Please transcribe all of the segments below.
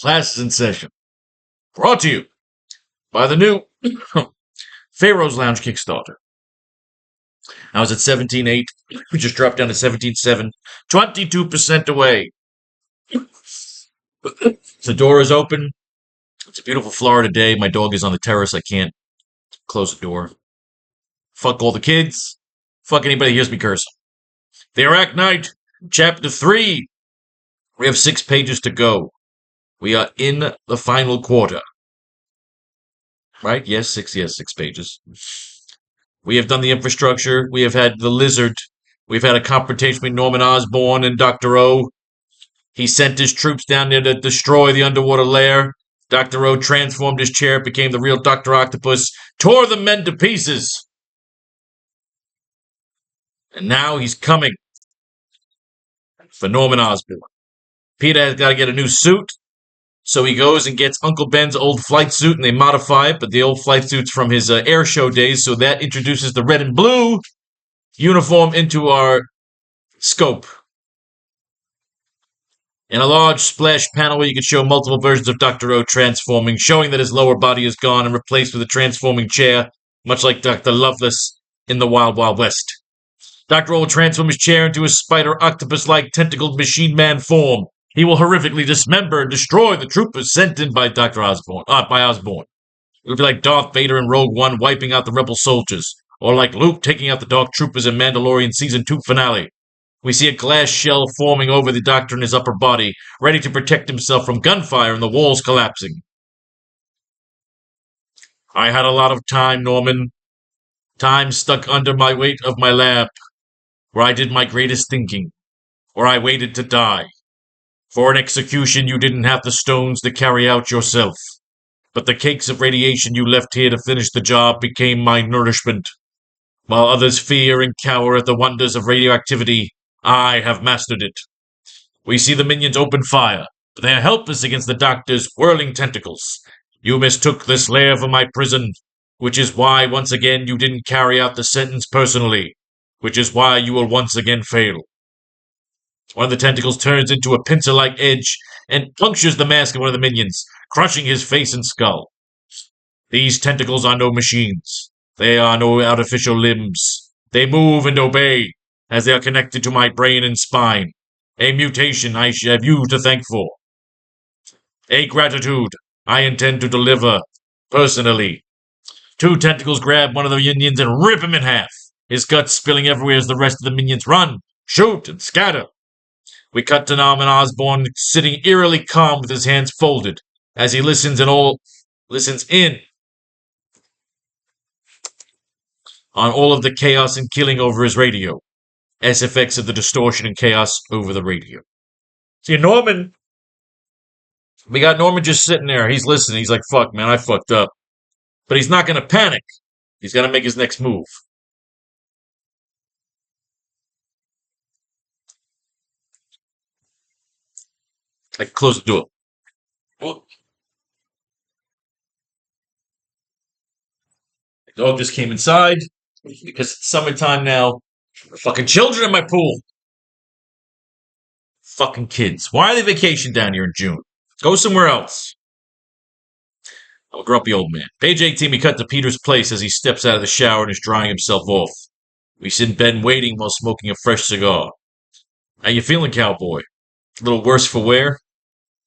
Class is in session. Brought to you by the new Faro's Lounge Kickstarter. I was at 17.8. We just dropped down to 17.7. 22% away. The door is open. It's a beautiful Florida day. My dog is on the terrace. I can't close the door. Fuck all the kids. Fuck anybody who hears me curse. The AracKnight, Chapter 3. We have 6 pages to go. We are in the final quarter. Right? Yes, 6 pages. We have done the infrastructure. We have had the lizard. We've had a confrontation between Norman Osborn and Dr. O. He sent his troops down there to destroy the underwater lair. Dr. O transformed his chair, became the real Dr. Octopus, tore the men to pieces. And now he's coming for Norman Osborn. Peter has got to get a new suit. So he goes and gets Uncle Ben's old flight suit, and they modify it, but the old flight suit's from his air show days, so that introduces the red and blue uniform into our scope. In a large splash panel where you can show multiple versions of Dr. O transforming, showing that his lower body is gone and replaced with a transforming chair, much like Dr. Loveless in the Wild Wild West. Dr. O will transform his chair into a spider octopus-like tentacled machine man form. He will horrifically dismember and destroy the troopers sent in by Dr. Osborn. It'll be like Darth Vader in Rogue One wiping out the rebel soldiers, or like Luke taking out the Dark Troopers in Mandalorian Season 2 finale. We see a glass shell forming over the Doctor in his upper body, ready to protect himself from gunfire and the walls collapsing. I had a lot of time, Norman. Time stuck under my weight of my lab, where I did my greatest thinking, where I waited to die. For an execution you didn't have the stones to carry out yourself, but the cakes of radiation you left here to finish the job became my nourishment. While others fear and cower at the wonders of radioactivity, I have mastered it. We see the minions open fire, but they are helpless against the Doctor's whirling tentacles. You mistook this lair for my prison, which is why once again you didn't carry out the sentence personally, which is why you will once again fail. One of the tentacles turns into a pincer-like edge and punctures the mask of one of the minions, crushing his face and skull. These tentacles are no machines. They are no artificial limbs. They move and obey, as they are connected to my brain and spine. A mutation I have you to thank for. A gratitude I intend to deliver, personally. 2 tentacles grab one of the minions and rip him in half, his guts spilling everywhere as the rest of the minions run, shoot, and scatter. We cut to Norman Osborn sitting eerily calm with his hands folded as he listens in on all of the chaos and killing over his radio, as effects of the distortion and chaos over the radio. See, Norman, we got Norman just sitting there. He's listening. He's like, fuck, man, I fucked up. But he's not going to panic. He's got to make his next move. I close the door. Oh. The dog just came inside because it's summertime now. Fucking children in my pool. Fucking kids. Why are they vacation down here in June? Go somewhere else. I'm a grumpy old man. Page 18, we cut to Peter's place as he steps out of the shower and is drying himself off. We sit in bed waiting while smoking a fresh cigar. How you feeling, cowboy? A little worse for wear?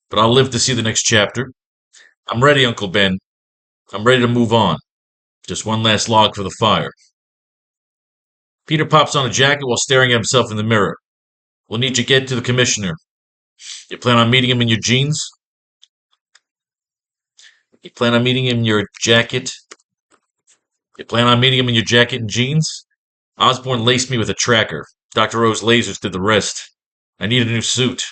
But I'll live to see the next chapter. I'm ready, Uncle Ben. I'm ready to move on. Just one last log for the fire. Peter pops on a jacket while staring at himself in the mirror. We'll need to get to the commissioner. You plan on meeting him in your jeans? You plan on meeting him in your jacket? You plan on meeting him in your jacket and jeans? Osborn laced me with a tracker. Dr. O's lasers did the rest. I need a new suit.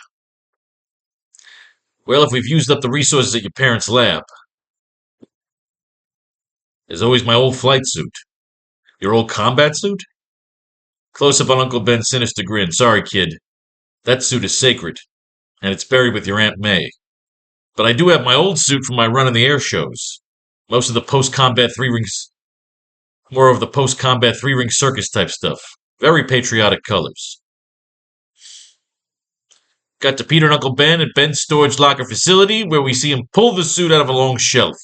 Well, if we've used up the resources at your parents' lab. There's always my old flight suit. Your old combat suit? Close up on Uncle Ben's sinister grin. Sorry, kid. That suit is sacred, and it's buried with your Aunt May. But I do have my old suit from my run in the air shows. Most of the post-combat more of the post-combat 3-ring circus type stuff. Very patriotic colors. Got to Peter and Uncle Ben at Ben's storage locker facility, where we see him pull the suit out of a long shelf.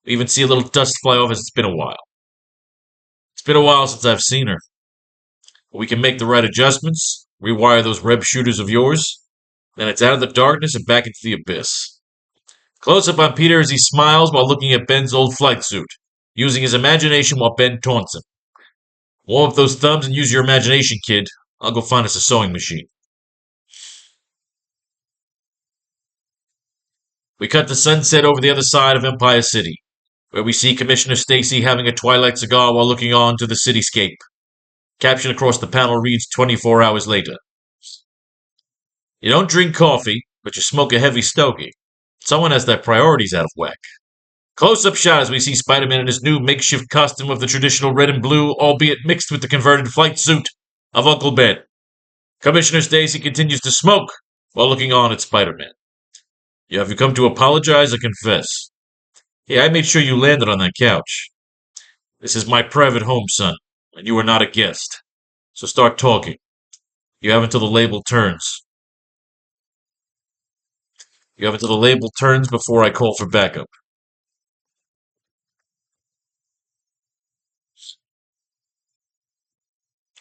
We even see a little dust fly off as it's been a while. It's been a while since I've seen her. But we can make the right adjustments, rewire those Reb shooters of yours, then it's out of the darkness and back into the abyss. Close up on Peter as he smiles while looking at Ben's old flight suit, using his imagination while Ben taunts him. Warm up those thumbs and use your imagination, kid. I'll go find us a sewing machine. We cut to sunset over the other side of Empire City, where we see Commissioner Stacy having a twilight cigar while looking on to the cityscape. Caption across the panel reads 24 hours later. You don't drink coffee, but you smoke a heavy stogie. Someone has their priorities out of whack. Close-up shot as we see Spider-Man in his new makeshift costume of the traditional red and blue, albeit mixed with the converted flight suit of Uncle Ben. Commissioner Stacy continues to smoke while looking on at Spider-Man. Have you come to apologize or confess? Hey, I made sure you landed on that couch. This is my private home, son, and you are not a guest. So start talking. You have until the label turns. You have until the label turns before I call for backup.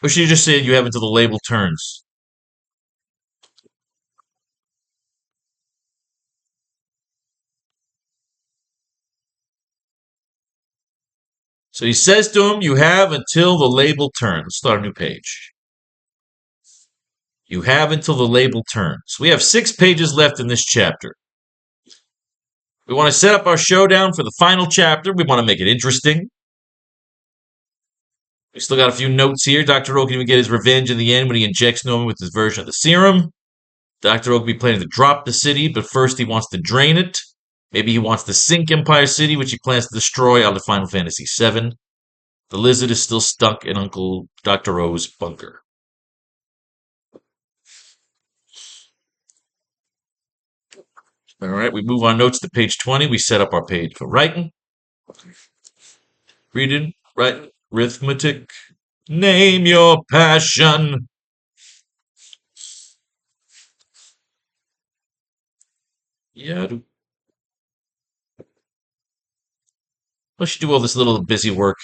Or should you just say you have until the label turns? So he says to him, you have until the label turns. Let's start a new page. You have until the label turns. We have 6 pages left in this chapter. We want to set up our showdown for the final chapter. We want to make it interesting. We still got a few notes here. Dr. Oak can even get his revenge in the end when he injects Norman with his version of the serum. Dr. Oak will be planning to drop the city, but first he wants to drain it. Maybe he wants to sink Empire City, which he plans to destroy out of Final Fantasy VII. The lizard is still stuck in Uncle Dr. O's bunker. All right, we move our notes to page 20. We set up our page for writing. Reading, writing, arithmetic. Name your passion. Yeah. Once you do all this little busy work,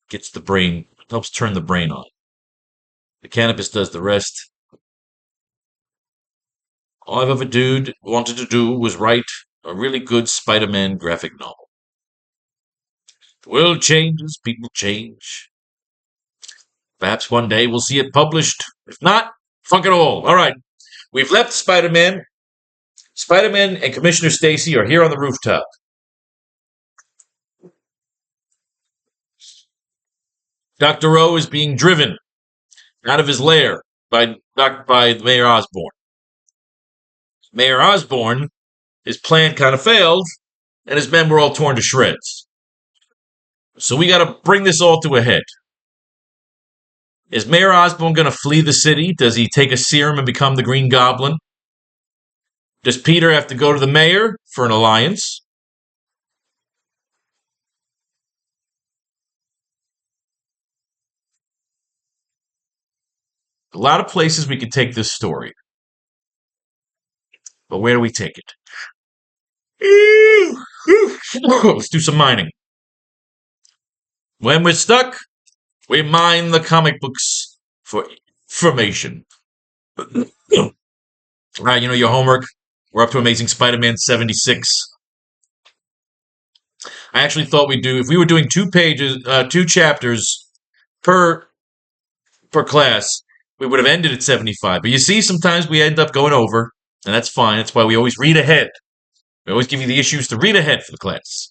gets the brain, helps turn the brain on. The cannabis does the rest. All I've ever wanted to do was write a really good Spider-Man graphic novel. The world changes, people change. Perhaps one day we'll see it published. If not, fuck it all. All right, we've left Spider-Man. Spider-Man and Commissioner Stacy are here on the rooftop. Dr. O is being driven out of his lair by Mayor Osborn. Mayor Osborn, his plan kind of failed, and his men were all torn to shreds. So we got to bring this all to a head. Is Mayor Osborn going to flee the city? Does he take a serum and become the Green Goblin? Does Peter have to go to the mayor for an alliance? A lot of places we could take this story. But where do we take it? Let's do some mining. When we're stuck, we mine the comic books for information. All right, you know your homework. We're up to Amazing Spider-Man 76. I actually thought we'd do, if we were doing 2 chapters per class, we would have ended at 75. But you see, sometimes we end up going over, and that's fine. That's why we always read ahead. We always give you the issues to read ahead for the class.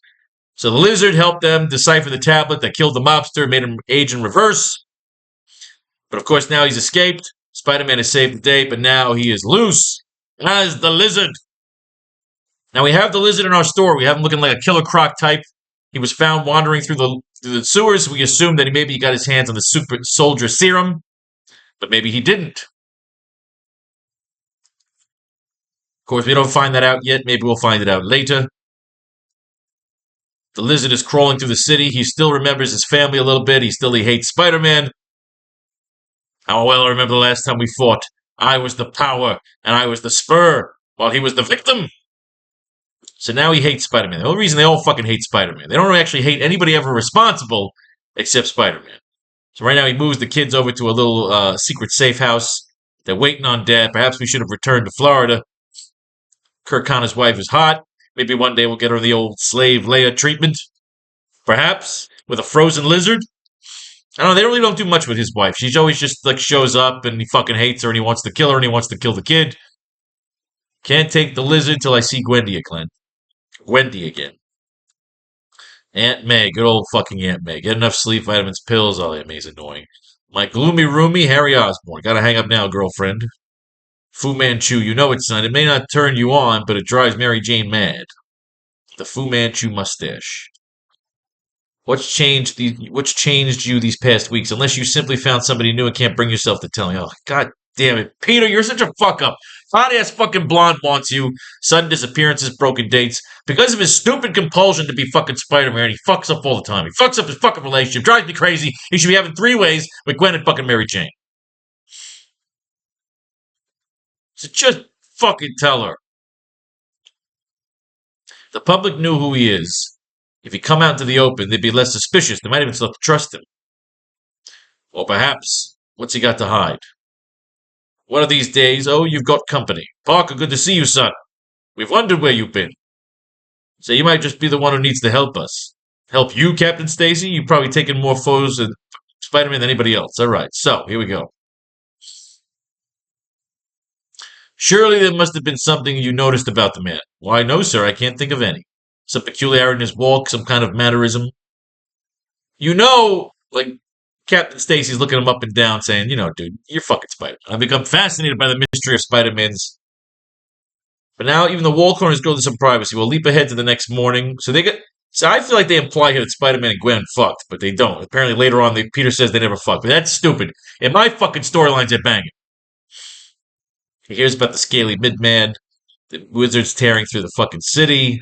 So the lizard helped them decipher the tablet that killed the mobster, made him age in reverse. But of course, now he's escaped. Spider-Man has saved the day, but now he is loose as the lizard. Now we have the lizard in our store. We have him looking like a Killer Croc type. He was found wandering through the sewers. We assume that maybe he got his hands on the super soldier serum, but maybe he didn't. Of course, we don't find that out yet. Maybe we'll find it out later. The lizard is crawling through the city. He still remembers his family a little bit. He hates Spider-Man. How well I remember the last time we fought. I was the power, and I was the spur, while he was the victim. So now he hates Spider-Man. The only reason they all fucking hate Spider-Man. They don't actually hate anybody ever responsible except Spider-Man. So right now he moves the kids over to a little secret safe house. They're waiting on Dad. Perhaps we should have returned to Florida. Kirk Connor's wife is hot. Maybe one day we'll get her the old slave Leia treatment. Perhaps with a frozen lizard. I don't know. They really don't do much with his wife. She's always just like shows up and he fucking hates her and he wants to kill her and he wants to kill the kid. Can't take the lizard till I see Gwendy again. Aunt May, good old fucking Aunt May. Get enough sleep, vitamins, pills. Oh, Aunt May's annoying. My gloomy roomie, Harry Osborn. Gotta hang up now, girlfriend. Fu Manchu, you know it, son. It may not turn you on, but it drives Mary Jane mad. The Fu Manchu mustache. What's changed you these past weeks? Unless you simply found somebody new and can't bring yourself to telling. Oh, god damn it. Peter, you're such a fuck up. Hot ass fucking blonde wants you. Sudden disappearances, broken dates. Because of his stupid compulsion to be fucking Spider-Man, he fucks up all the time. He fucks up his fucking relationship. Drives me crazy. He should be having 3-ways with Gwen and fucking Mary Jane. So just fucking tell her. The public knew who he is. If he come out into the open, they'd be less suspicious. They might even start to trust him. Or perhaps, what's he got to hide? One of these days, oh, you've got company. Parker, good to see you, son. We've wondered where you've been. So you might just be the one who needs to help us. Help you, Captain Stacy? You've probably taken more photos of Spider-Man than anybody else. All right, so here we go. Surely there must have been something you noticed about the man. Why, no, sir, I can't think of any. Some peculiarity in his walk, some kind of mannerism. You know, like, Captain Stacy's looking him up and down saying, you know, dude, you're fucking Spider-Man. I've become fascinated by the mystery of Spider-Man's. But now even the wall corners go to some privacy. We'll leap ahead to the next morning. So I feel like they imply here that Spider-Man and Gwen fucked, but they don't. Apparently later on, Peter says they never fucked. But that's stupid. In my fucking storylines, they're banging. He hears about the scaly mid-man, the wizards tearing through the fucking city.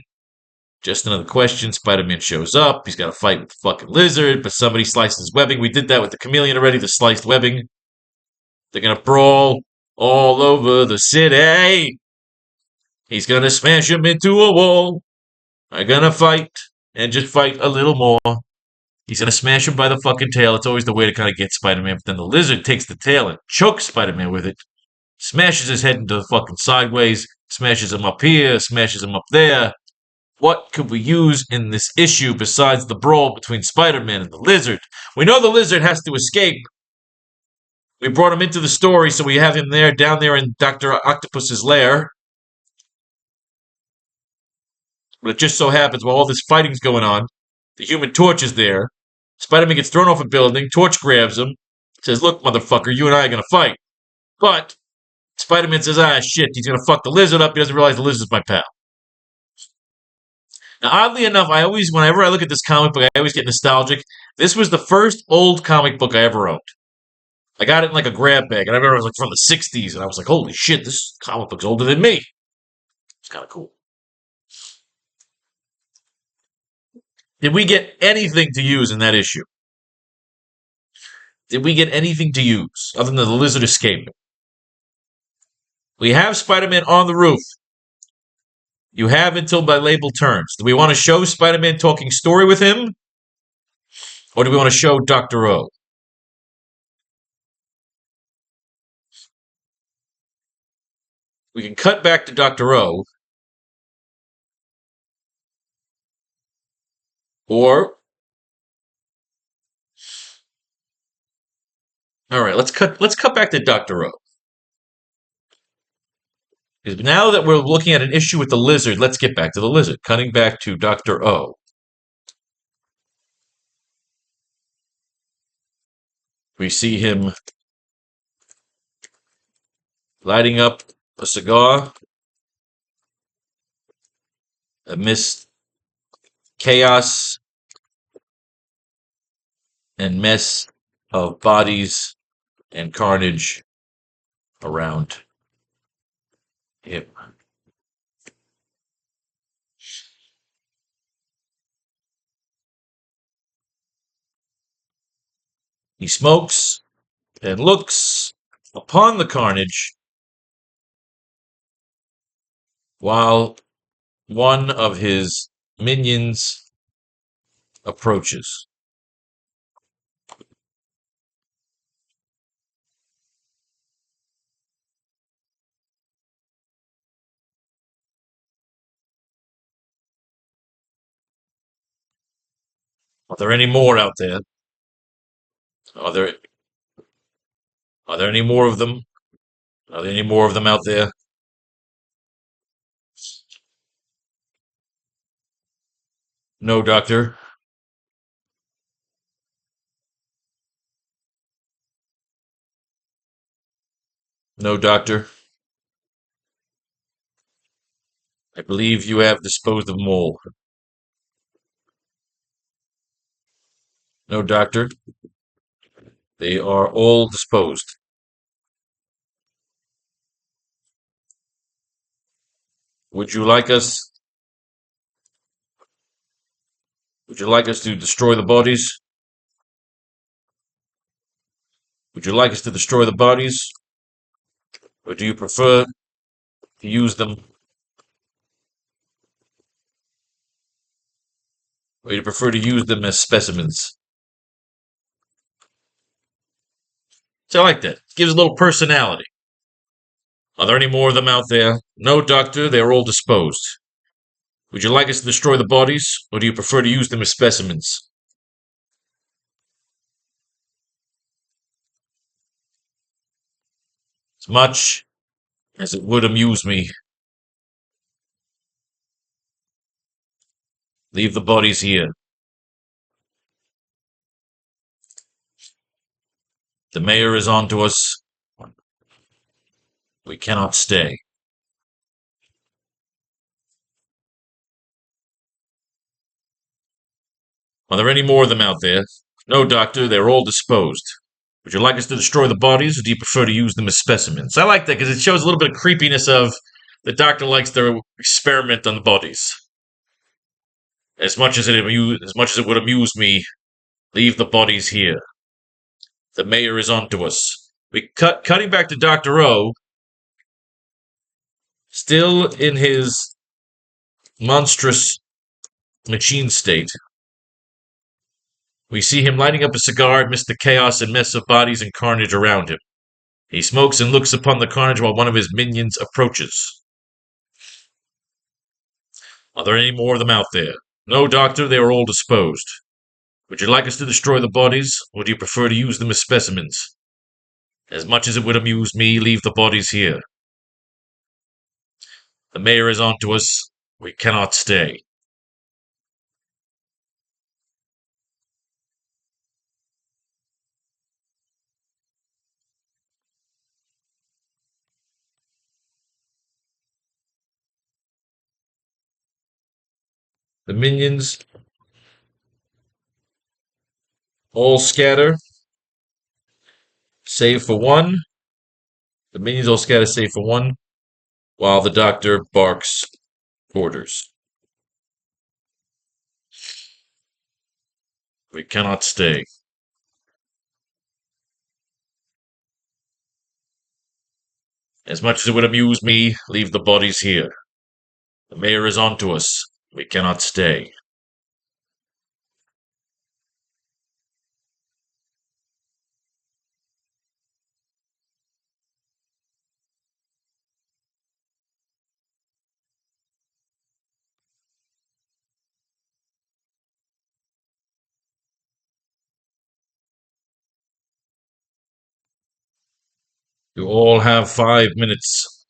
Just another question. Spider-Man shows up. He's got to fight with the fucking lizard, but somebody sliced his webbing. We did that with the chameleon already, the sliced webbing. They're going to brawl all over the city. He's going to smash him into a wall. They're going to fight and just fight a little more. He's going to smash him by the fucking tail. It's always the way to kind of get Spider-Man. But then the lizard takes the tail and chokes Spider-Man with it. Smashes his head into the fucking sideways. Smashes him up here. Smashes him up there. What could we use in this issue besides the brawl between Spider-Man and the lizard? We know the lizard has to escape. We brought him into the story, so we have him there, down there in Dr. Octopus's lair. But it just so happens while all this fighting's going on, the Human Torch is there. Spider-Man gets thrown off a building. Torch grabs him. Says, look, motherfucker, you and I are going to fight. But Spider-Man says, shit, he's going to fuck the lizard up. He doesn't realize the lizard's my pal. Now, oddly enough, whenever I look at this comic book, I always get nostalgic. This was the first old comic book I ever owned. I got it in like a grab bag, and I remember it was like from the 60s, and I was like, holy shit, this comic book's older than me. It's kind of cool. Did we get anything to use in that issue? Did we get anything to use other than the lizard escaping? We have Spider-Man on the roof. You have until my label turns. Do we want to show Spider-Man talking story with him? Or do we want to show Dr. O? We can cut back to Dr. O. Or... Alright, let's cut back to Dr. O. Because now that we're looking at an issue with the lizard, let's get back to the lizard. Cutting back to Dr. O. We see him lighting up a cigar amidst chaos and mess of bodies and carnage around him. He smokes and looks upon the carnage while one of his minions approaches. Are there any more out there? Are there are there any more of them? Are there any more of them out there? No, Doctor. No, Doctor. I believe you have disposed of them all. No, Doctor. They are all disposed. Would you like us would you like us to destroy the bodies? Would you like us to destroy the bodies? Or do you prefer to use them? Or do you prefer to use them as specimens? So I like that. Gives a little personality. Are there any more of them out there? No, Doctor, they are all disposed. Would you like us to destroy the bodies, or do you prefer to use them as specimens? As much as it would amuse me, leave the bodies here. The mayor is on to us. We cannot stay. Are there any more of them out there? No, Doctor, they're all disposed. Would you like us to destroy the bodies, or do you prefer to use them as specimens? I like that because it shows a little bit of creepiness of the doctor likes to experiment on the bodies. As much as it would amuse me, leave the bodies here. The mayor is on to us. Cutting back to Dr. O, still in his monstrous machine state. We see him lighting up a cigar amidst the chaos and mess of bodies and carnage around him. He smokes and looks upon the carnage while one of his minions approaches. Are there any more of them out there? No, Doctor, they are all disposed. Would you like us to destroy the bodies, or do you prefer to use them as specimens? As much as it would amuse me, leave the bodies here. The mayor is on to us. We cannot stay. The minions all scatter, save for one. The minions all scatter, save for one, while the doctor barks orders. We cannot stay. As much as it would amuse me, leave the bodies here. The mayor is on to us. We cannot stay. You all have 5 minutes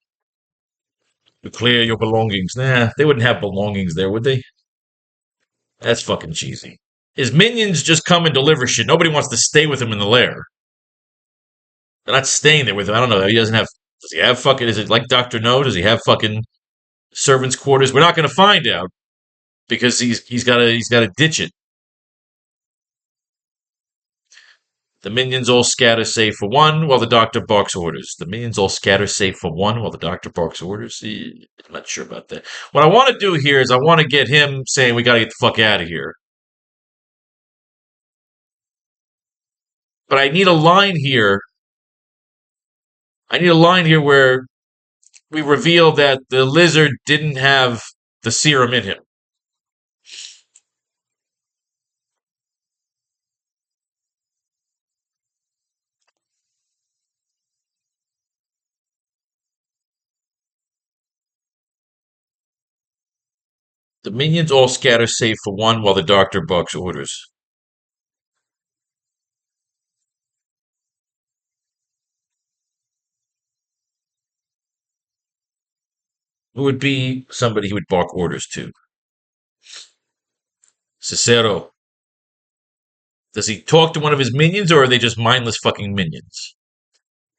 to clear your belongings. Nah, they wouldn't have belongings there, would they? That's fucking cheesy. His minions just come and deliver shit. Nobody wants to stay with him in the lair. They're not staying there with him. I don't know. He doesn't have. Does he have fucking? Is it like Doctor No? Does he have fucking servants' quarters? We're not going to find out because he's got to ditch it. The minions all scatter save for one while the doctor barks orders. The minions all scatter save for one while the doctor barks orders. I'm not sure about that. What I want to do here is I want to get him saying we got to get the fuck out of here. But I need a line here. I need a line here where we reveal that the lizard didn't have the serum in him. The minions all scatter save for one while the doctor barks orders. Who would be somebody he would bark orders to? Cicero. Does he talk to one of his minions, or are they just mindless fucking minions?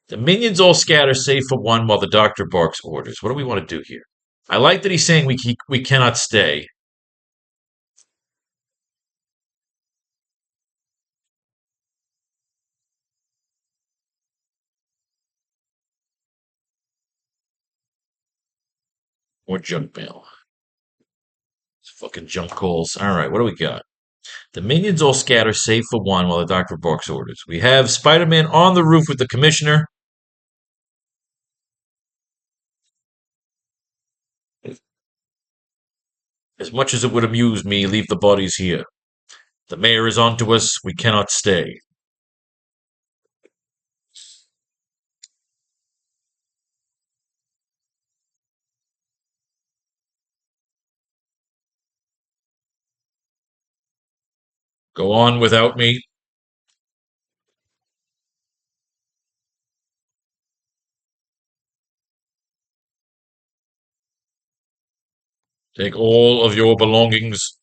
The minions all scatter save for one while the doctor barks orders. What do we want to do here? I like that he's saying we cannot stay. More junk mail. It's fucking junk calls. All right, what do we got? The minions all scatter save for one while the doctor barks orders. We have Spider-Man on the roof with the commissioner. As much as it would amuse me, leave the bodies here. The mayor is on to us. We cannot stay. Go on without me. Take all of your belongings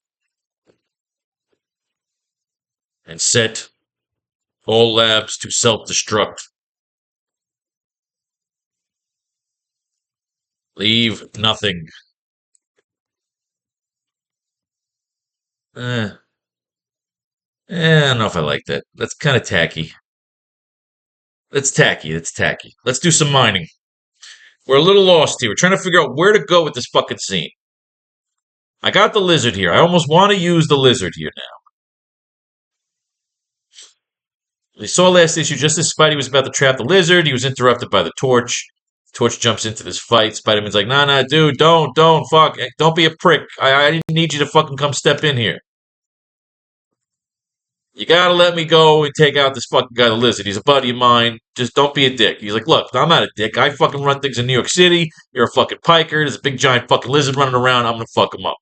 and set all labs to self-destruct. Leave nothing. I don't know if I like that. That's kind of tacky. That's tacky. That's tacky. Let's do some mining. We're a little lost here. We're trying to figure out where to go with this fucking scene. I got the lizard here. I almost want to use the lizard here now. We saw last issue just as Spidey was about to trap the lizard. He was interrupted by the Torch. Torch jumps into this fight. Spider-Man's like, nah, dude, don't, fuck. Don't be a prick. I didn't need you to fucking come step in here. You gotta let me go and take out this fucking guy, the lizard. He's a buddy of mine. Just don't be a dick. He's like, look, I'm not a dick. I fucking run things in New York City. You're a fucking piker. There's a big giant fucking lizard running around. I'm gonna fuck him up.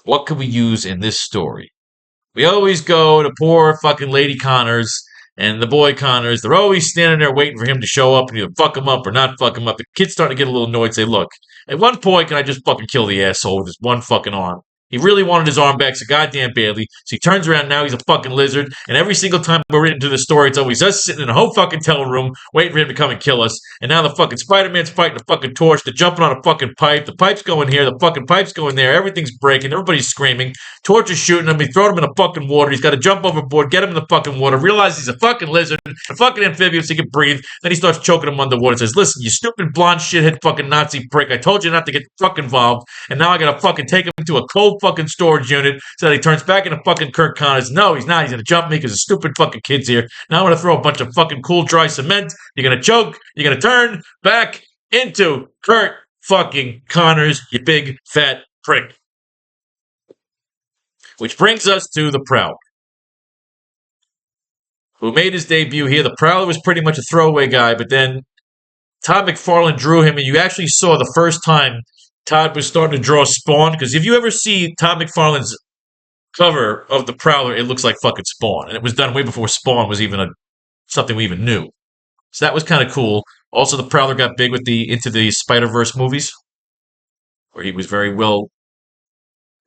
What could we use in this story? We always go to poor fucking Lady Connors and the boy Connors. They're always standing there waiting for him to show up and either fuck him up or not fuck him up. The kid's starting to get a little annoyed. Say, look, at one point, can I just fucking kill the asshole with his one fucking arm? He really wanted his arm back so goddamn badly. So he turns around now, he's a fucking lizard. And every single time we're into the story, it's always us sitting in a whole fucking hotel room waiting for him to come and kill us. And now the fucking Spider-Man's fighting the fucking Torch. They're jumping on a fucking pipe. The pipe's going here. The fucking pipe's going there. Everything's breaking. Everybody's screaming. Torch is shooting him. He thrown him in the fucking water. He's got to jump overboard, get him in the fucking water, realize he's a fucking lizard, a fucking amphibian so he can breathe. Then he starts choking him underwater and says, listen, you stupid blonde shithead fucking Nazi prick. I told you not to get fucking involved. And now I gotta fucking take him to a cold fucking storage unit so that he turns back into fucking Kirk Connors. No, he's not. He's gonna jump me because the stupid fucking kid's here. Now I'm gonna throw a bunch of fucking cool dry cement. You're gonna choke. You're gonna turn back into Kirk fucking Connors, you big fat prick. Which brings us to the Prowler, who made his debut here. The Prowler was pretty much a throwaway guy, but then Todd McFarlane drew him, and you actually saw the first time Todd was starting to draw Spawn, because if you ever see Todd McFarlane's cover of the Prowler, it looks like fucking Spawn, and it was done way before Spawn was even something we even knew. So that was kind of cool. Also, the Prowler got big with the Into the Spider-Verse movies, where he was very well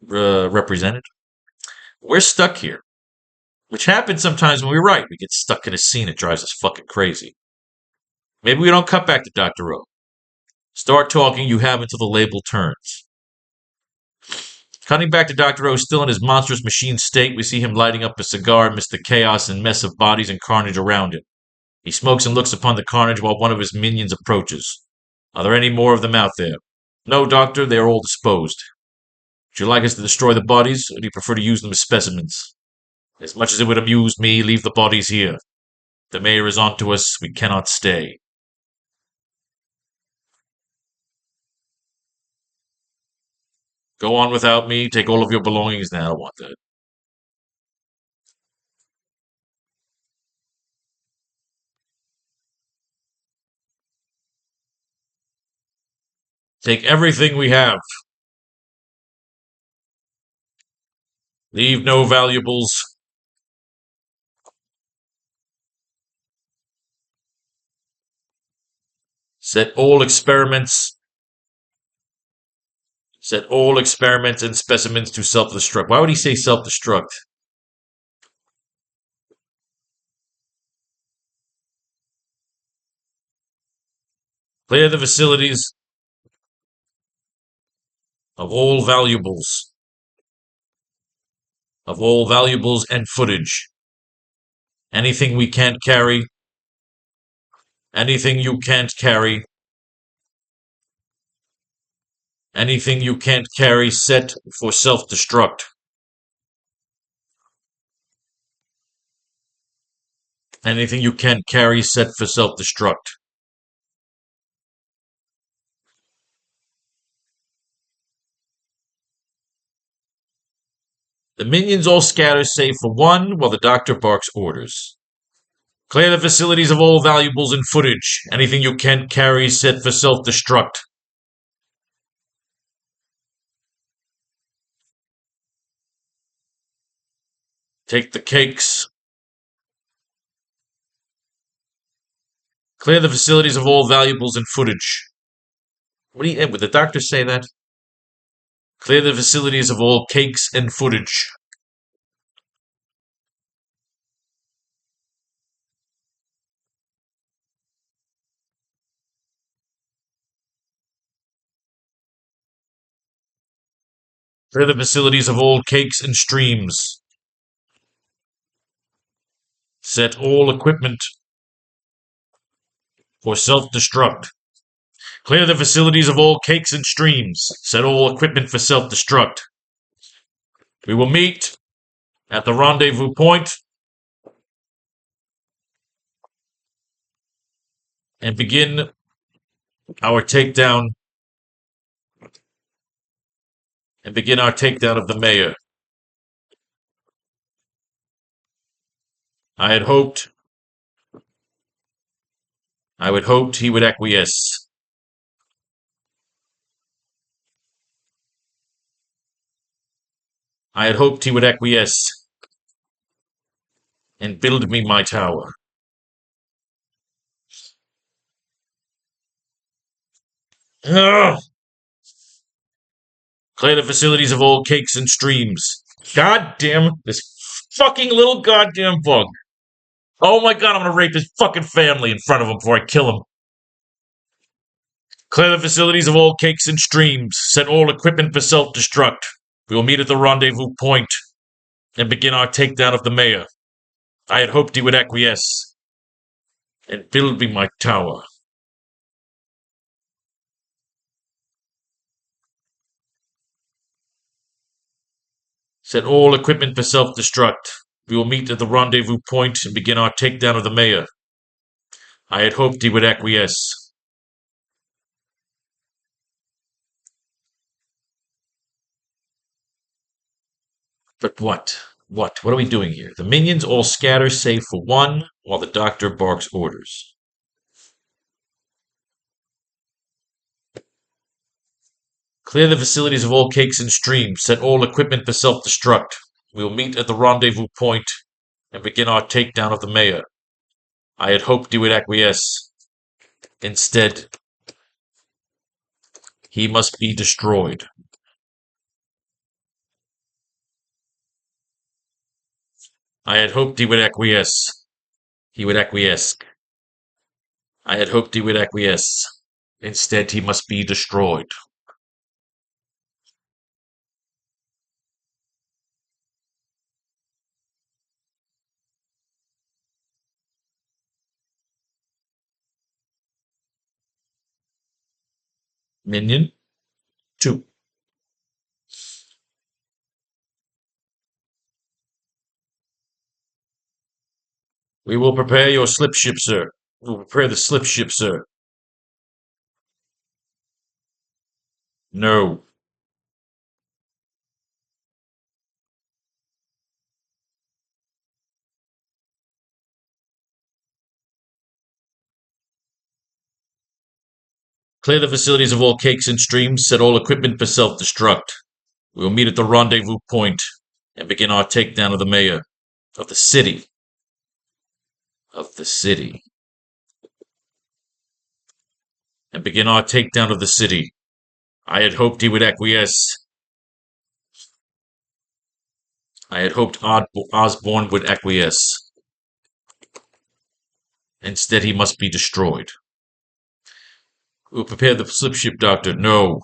represented. We're stuck here, which happens sometimes when we write. We get stuck in a scene. It drives us fucking crazy. Maybe we don't cut back to Dr. O. Start talking. You have until the label turns. Cutting back to Dr. O, still in his monstrous machine state, we see him lighting up a cigar amidst the chaos and mess of bodies and carnage around him. He smokes and looks upon the carnage while one of his minions approaches. Are there any more of them out there? No, Doctor, they are all disposed. Would you like us to destroy the bodies, or do you prefer to use them as specimens? As much as it would amuse me, leave the bodies here. The mayor is on to us. We cannot stay. Go on without me. Take all of your belongings now. I don't want that. Take everything we have. Leave no valuables. Set all experiments and specimens to self-destruct. Why would he say self-destruct? Clear the facilities of all valuables. And footage. Anything we can't carry. Anything you can't carry. Anything you can't carry, set for self-destruct. Anything you can't carry, set for self-destruct. The minions all scatter save for one while the doctor barks orders. Clear the facilities of all valuables and footage. Anything you can't carry, set for self-destruct. Take the cakes. Clear the facilities of all valuables and footage. Would the doctor say that? Clear the facilities of all cakes and footage. Clear the facilities of all cakes and streams. Set all equipment for self-destruct. Clear the facilities of all cakes and streams. Set all equipment for self-destruct. We will meet at the rendezvous point and begin our takedown of the mayor. I had hoped he would acquiesce. I had hoped he would acquiesce and build me my tower. Ugh. Clear the facilities of all cakes and streams. God damn this fucking little goddamn bug. Oh my god, I'm gonna rape his fucking family in front of him before I kill him. Clear the facilities of all cakes and streams. Set all equipment for self-destruct. We will meet at the rendezvous point and begin our takedown of the mayor. I had hoped he would acquiesce and build me my tower. Set all equipment for self-destruct. We will meet at the rendezvous point and begin our takedown of the mayor. I had hoped he would acquiesce. But what? What are we doing here? The minions all scatter save for one while the doctor barks orders. Clear the facilities of all cakes and streams. Set all equipment for self-destruct. We will meet at the rendezvous point and begin our takedown of the mayor. I had hoped he would acquiesce. Instead, he must be destroyed. I had hoped he would acquiesce. He would acquiesce. I had hoped he would acquiesce. Instead, he must be destroyed. Minion 2. We will prepare your slip ship, sir. We will prepare the slip ship, sir. No. Clear the facilities of all cakes and streams. Set all equipment for self-destruct. We will meet at the rendezvous point and begin our takedown of the mayor of the city. Of the city. And begin our takedown of the city. I had hoped he would acquiesce. I had hoped Osborn would acquiesce. Instead, he must be destroyed. We'll prepare the slipship, Doctor. No.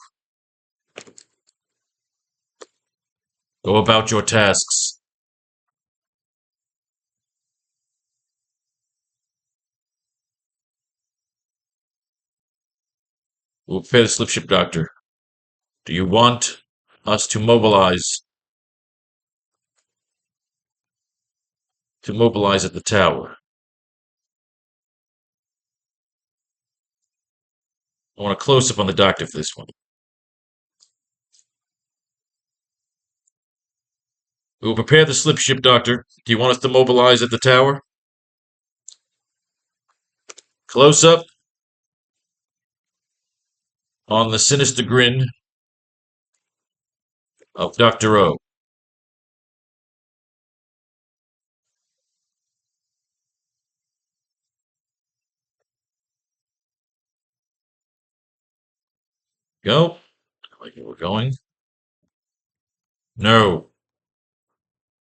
Go about your tasks. We'll prepare the slipship, Doctor. Do you want us to mobilize? To mobilize at the tower. I want a close-up on the Doctor for this one. We will prepare the slipship, Doctor. Do you want us to mobilize at the tower? Close-up on the sinister grin of Dr. O. Go. I like where we're going. No.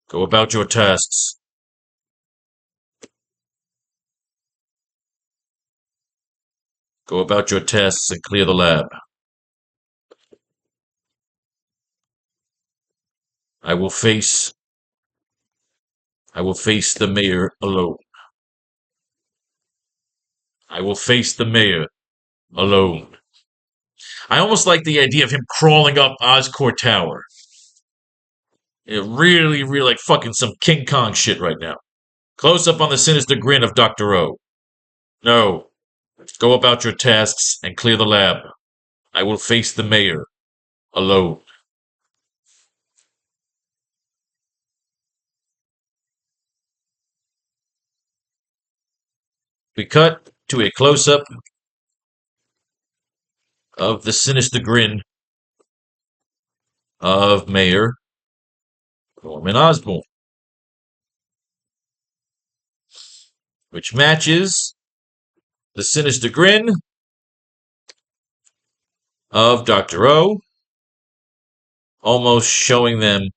Go about your tasks. Go about your tasks and clear the lab. I will face the mayor alone. I will face the mayor alone. I almost like the idea of him crawling up Oscorp Tower. It really, really like fucking some King Kong shit right now. Close up on the sinister grin of Dr. O. No. Go about your tasks and clear the lab. I will face the mayor alone. We cut to a close-up of the sinister grin of Mayor Norman Osborn, which matches the sinister grin of Dr. O, almost showing them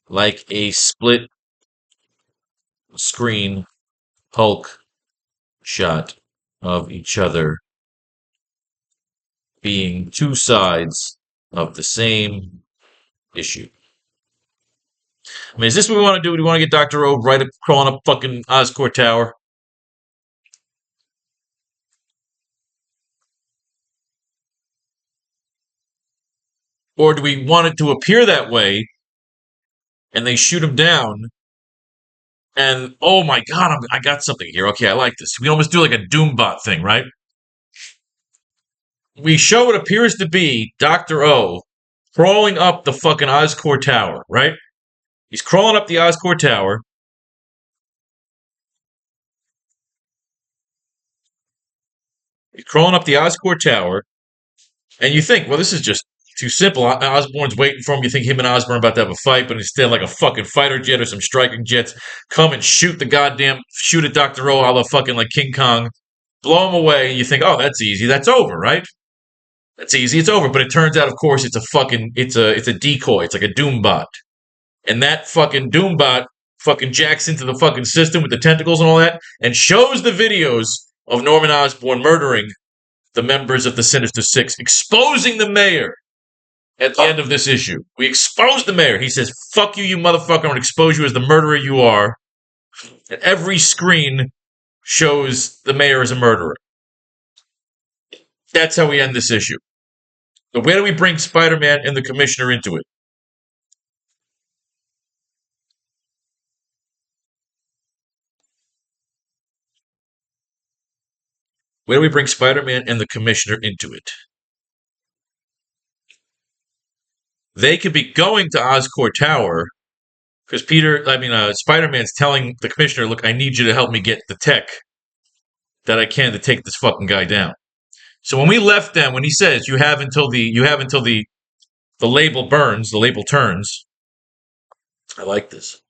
like a split screen Hulk shot of each other being two sides of the same issue. I mean, is this what we want to do? Do we want to get Dr. O right up, crawling up fucking Oscorp Tower? Or do we want it to appear that way and they shoot him down and, oh my god, I got something here. Okay, I like this. We almost do like a Doombot thing, right? We show what appears to be Dr. O crawling up the fucking Oscorp Tower, right? He's crawling up the Oscorp Tower. He's crawling up the Oscorp Tower. And you think, well, this is just too simple. Osborn's waiting for him. You think him and Osborn are about to have a fight, but instead, like a fucking fighter jet or some striking jets come and shoot at Dr. O, a la fucking like King Kong, blow him away. You think, oh, that's easy. That's over, right? That's easy. It's over. But it turns out, of course, it's a decoy. It's like a Doombot. And that fucking Doombot fucking jacks into the fucking system with the tentacles and all that and shows the videos of Norman Osborn murdering the members of the Sinister Six, exposing the mayor at the end of this issue. We expose the mayor. He says, fuck you, you motherfucker. I'm going to expose you as the murderer you are. And every screen shows the mayor as a murderer. That's how we end this issue. So where do we bring Spider-Man and the Commissioner into it? Where do we bring Spider-Man and the Commissioner into it? They could be going to Oscorp Tower because Spider-Man's telling the Commissioner, look, I need you to help me get the tech that I can to take this fucking guy down. So when we left them, when he says the label burns, the label turns. I like this.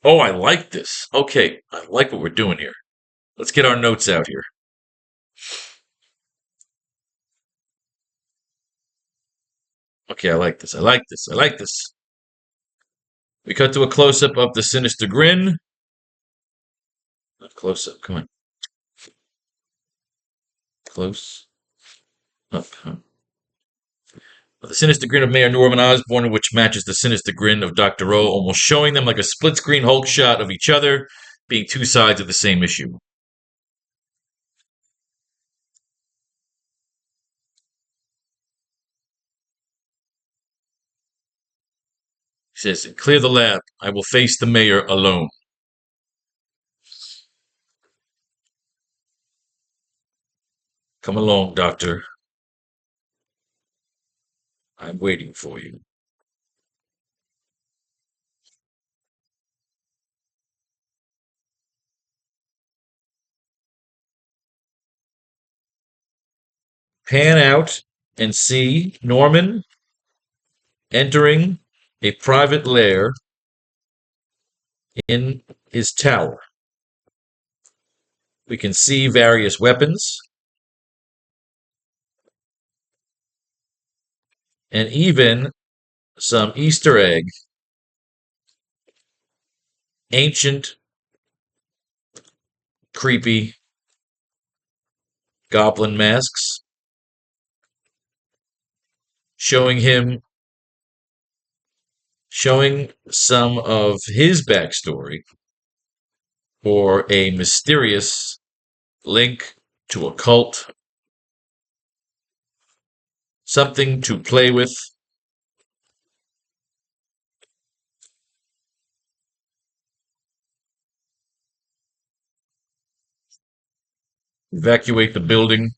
Oh, I like this. Okay, I like what we're doing here. Let's get our notes out here. Okay, I like this. I like this. I like this. We cut to a close-up of the sinister grin. Close-up, come on. Close up. Huh? The sinister grin of Mayor Norman Osborn, which matches the sinister grin of Dr. O, almost showing them like a split-screen Hulk shot of each other, being two sides of the same issue. He says, "Clear the lab. I will face the mayor alone." Come along, Doctor. I'm waiting for you. Pan out and see Norman entering a private lair in his tower. We can see various weapons and even some Easter egg, ancient, creepy goblin masks showing some of his backstory or a mysterious link to a cult, something to play with. Evacuate the building.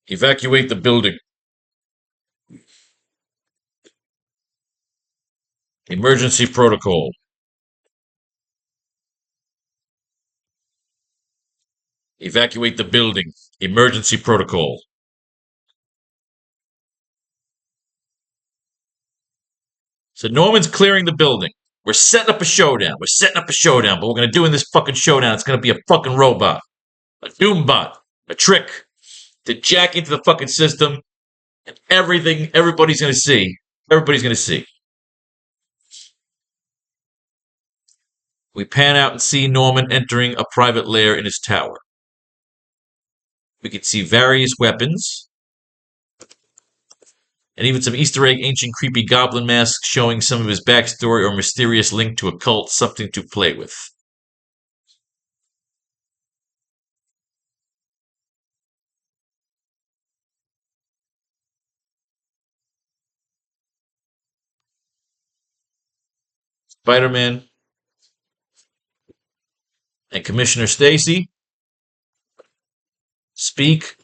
Evacuate the building. Emergency protocol. Evacuate the building. Emergency protocol. So Norman's clearing the building. We're setting up a showdown. We're setting up a showdown, but we're going to do in this fucking showdown, it's going to be a fucking robot, a doombot, a trick to jack into the fucking system, and everybody's going to see. Everybody's going to see. We pan out and see Norman entering a private lair in his tower. We can see various weapons, and even some Easter egg ancient creepy goblin masks showing some of his backstory or mysterious link to a cult, something to play with. Spiderman and Commissioner Stacy speak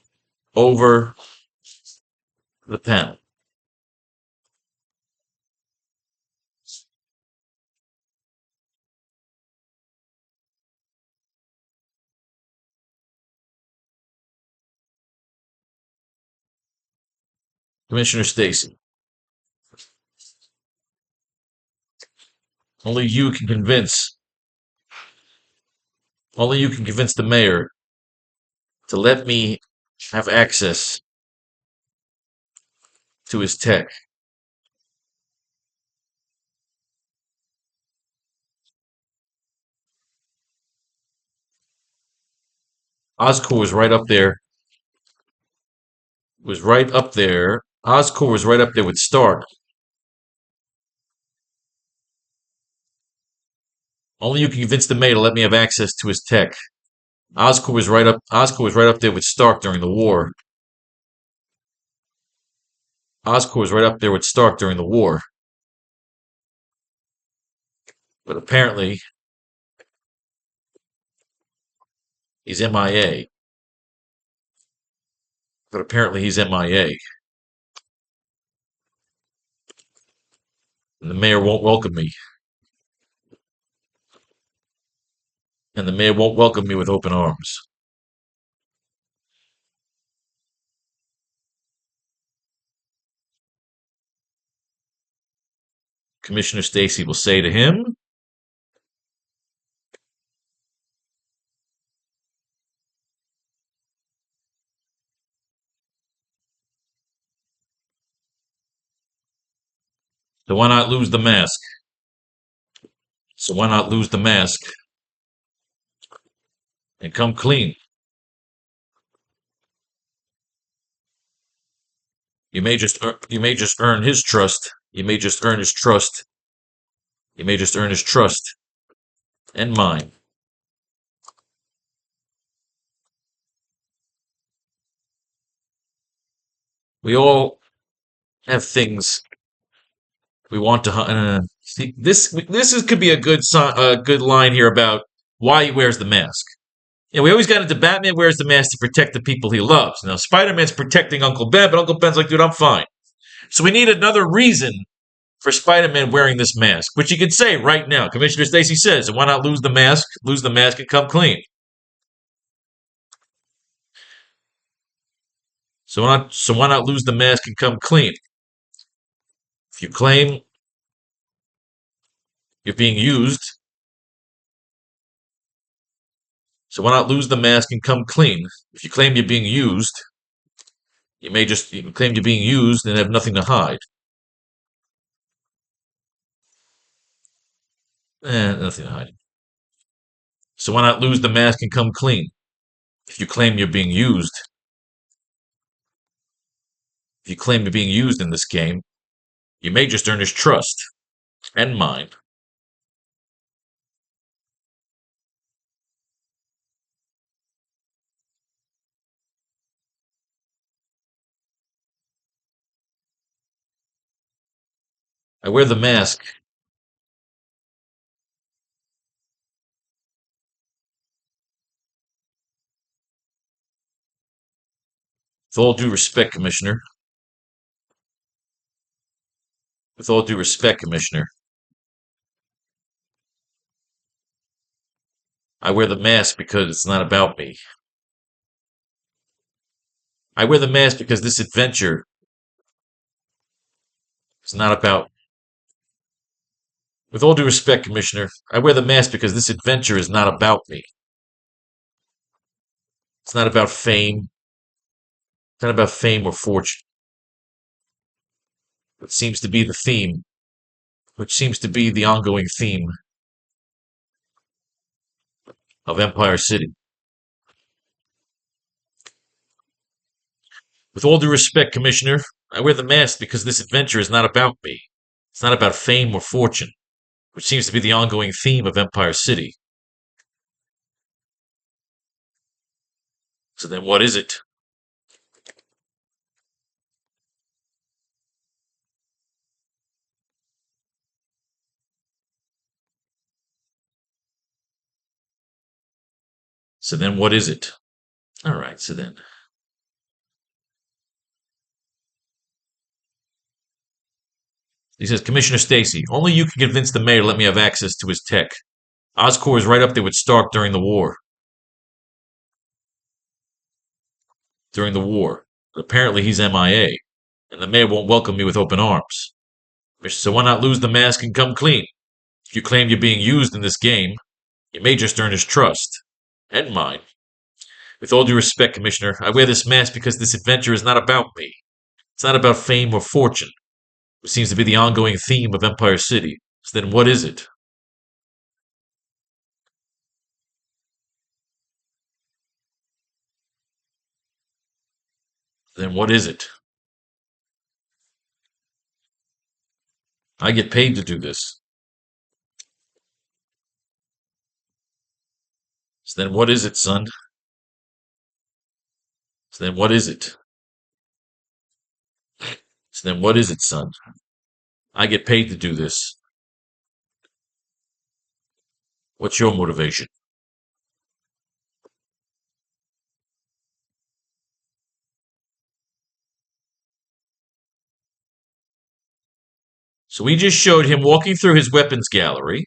over the panel. Commissioner Stacy, only you can convince the mayor to let me have access to his tech. Oscorp was right up there. Oscorp was right up there with Stark. Only you can convince the mayor to let me have access to his tech. Oscorp was right up there with Stark during the war. Oscorp was right up there with Stark during the war. But apparently he's MIA. And the mayor won't welcome me. and the mayor won't welcome me with open arms. Commissioner Stacy will say to him, so why not lose the mask? So why not lose the mask and come clean? You may just earn his trust. You may just earn his trust. You may just earn his trust and mine. We all have things we want to. See, could be a good line here about why he wears the mask. Yeah, we always got into Batman wears the mask to protect the people he loves. Now Spider-Man's protecting Uncle Ben, but Uncle Ben's like, dude, I'm fine. So we need another reason for Spider-Man wearing this mask, which you could say right now. Commissioner Stacy says, why not lose the mask? Lose the mask and come clean. So why not lose the mask and come clean? If you claim you're being used, so why not lose the mask and come clean? If you claim you're being used, you claim you're being used and have nothing to hide. Nothing to hide. So why not lose the mask and come clean? If you claim you're being used, if you claim you're being used in this game, you may just earn his trust and mine. I wear the mask. With all due respect, Commissioner. With all due respect, Commissioner. I wear the mask because it's not about me. I wear the mask because this adventure is not about. With all due respect, Commissioner, I wear the mask because this adventure is not about me. It's not about fame. It's not about fame or fortune. It seems to be the theme, which seems to be the ongoing theme of Empire City. With all due respect, Commissioner, I wear the mask because this adventure is not about me. It's not about fame or fortune, which seems to be the ongoing theme of Empire City. So then what is it? So then what is it? All right, so then. He says, Commissioner Stacy, only you can convince the mayor to let me have access to his tech. Oscorp is right up there with Stark during the war. But apparently he's MIA, and the mayor won't welcome me with open arms. So why not lose the mask and come clean? If you claim you're being used in this game, you may just earn his trust. And mine. With all due respect, Commissioner, I wear this mask because this adventure is not about me. It's not about fame or fortune, which seems to be the ongoing theme of Empire City. So then what is it? Then what is it? I get paid to do this. So then what is it, son? So then what is it? So then what is it, son? I get paid to do this. What's your motivation? So we just showed him walking through his weapons gallery,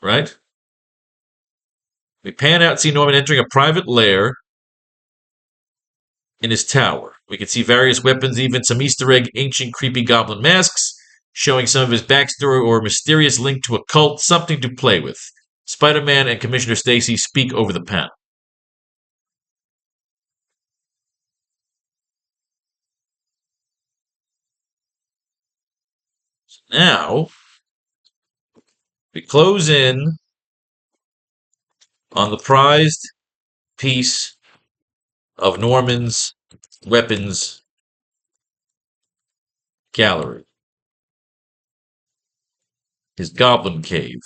right? We pan out and see Norman entering a private lair in his tower. We can see various weapons, even some Easter egg ancient creepy goblin masks, showing some of his backstory or a mysterious link to a cult, something to play with. Spider-Man and Commissioner Stacy speak over the panel. Now, we close in on the prized piece of Norman's weapons gallery. His goblin cave,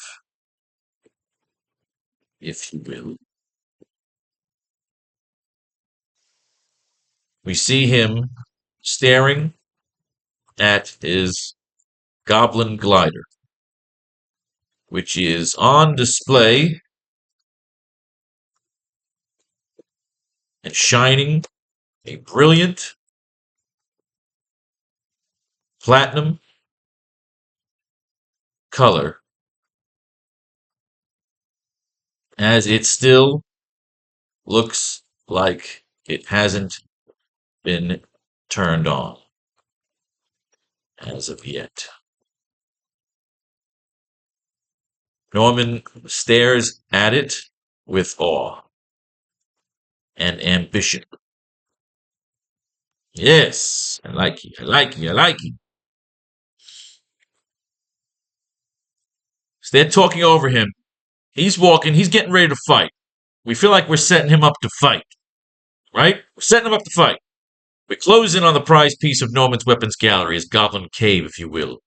if you will. We see him staring at his goblin glider, which is on display and shining a brilliant platinum color as it still looks like it hasn't been turned on as of yet. Norman stares at it with awe and ambition. Yes, I like you, I like you, I like you. So they're talking over him. He's walking, he's getting ready to fight. We feel like we're setting him up to fight, right? We're setting him up to fight. We close in on the prized piece of Norman's weapons gallery, his goblin cave, if you will.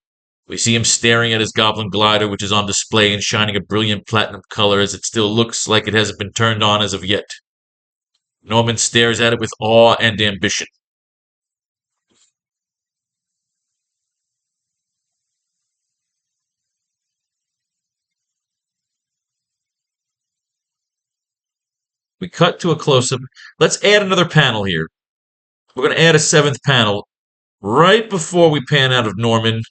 We see him staring at his goblin glider, which is on display and shining a brilliant platinum color as it still looks like it hasn't been turned on as of yet. Norman stares at it with awe and ambition. We cut to a close-up. Let's add another panel here. We're going to add a seventh panel right before we pan out of Norman.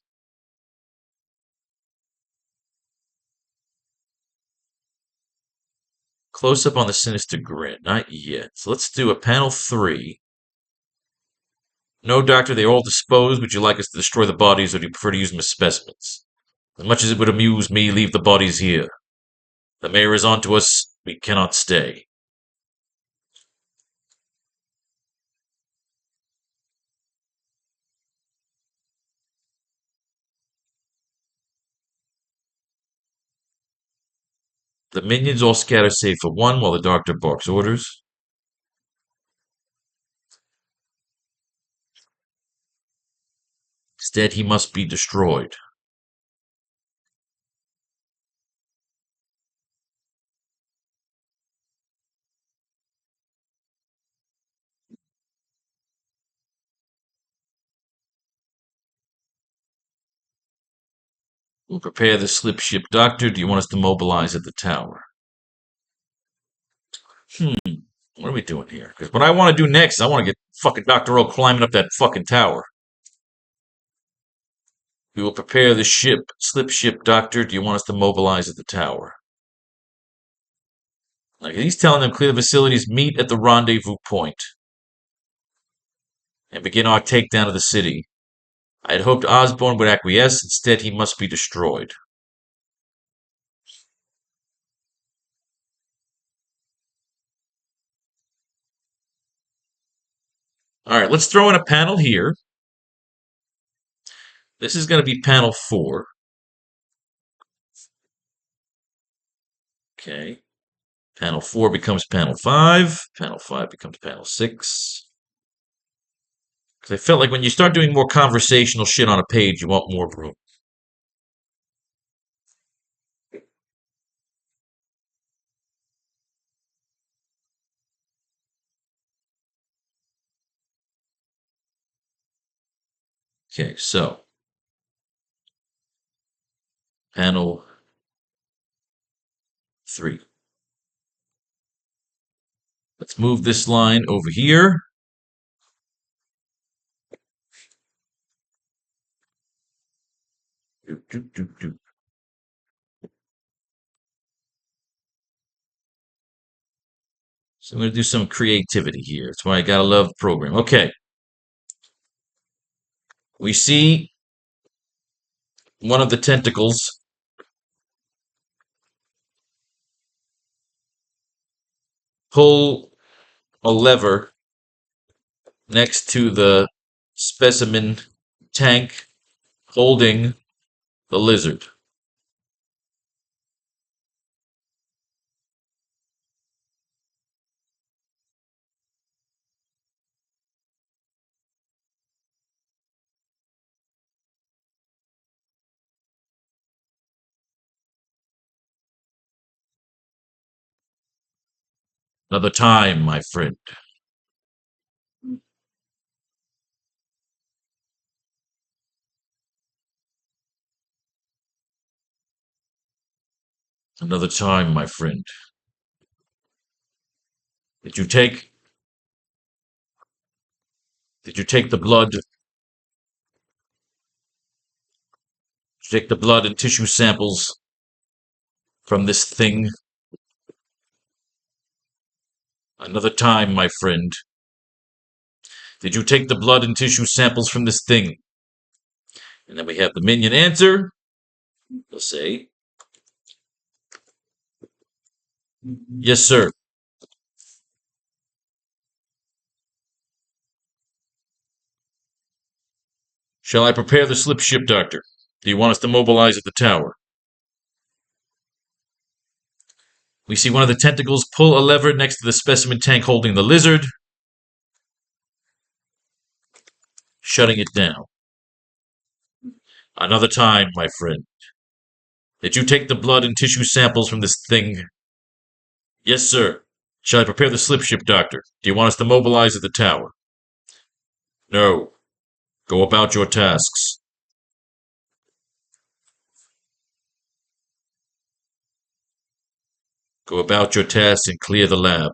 Close up on the sinister grin. Not yet. So let's do a panel 3. No, Doctor, they are all disposed. Would you like us to destroy the bodies, or do you prefer to use them as specimens? As much as it would amuse me, leave the bodies here. The mayor is on to us. We cannot stay. The minions all scatter save for one while the doctor barks orders. Instead, he must be destroyed. We'll prepare the slip ship. Doctor, do you want us to mobilize at the tower? What are we doing here? Because what I want to do next is I want to get fucking Dr. O climbing up that fucking tower. We will prepare the ship, slip ship, Doctor. Do you want us to mobilize at the tower? Like he's telling them clear the facilities, meet at the rendezvous point, and begin our takedown of the city. I had hoped Osborn would acquiesce. Instead, he must be destroyed. All right, let's throw in a panel here. This is going to be panel 4. Okay. Panel 4 becomes panel 5. Panel 5 becomes panel 6. Because I felt like when you start doing more conversational shit on a page, you want more room. Okay, so panel 3. Let's move this line over here. Doop, doop, doop, doop. So I'm going to do some creativity here. That's why I gotta love the program. Okay. We see one of the tentacles pull a lever next to the specimen tank holding the lizard. Another time, my friend. Another time, my friend. Did you take did you take the blood? Did you take the blood and tissue samples from this thing? Another time, my friend. Did you take the blood and tissue samples from this thing? And then we have the minion answer. They'll say, yes, sir. Shall I prepare the slip ship, Doctor? Do you want us to mobilize at the tower? We see one of the tentacles pull a lever next to the specimen tank holding the lizard, shutting it down. Another time, my friend. Did you take the blood and tissue samples from this thing? Yes, sir. Shall I prepare the slip ship, Doctor? Do you want us to mobilize at the tower? No. Go about your tasks. Go about your tasks and clear the lab.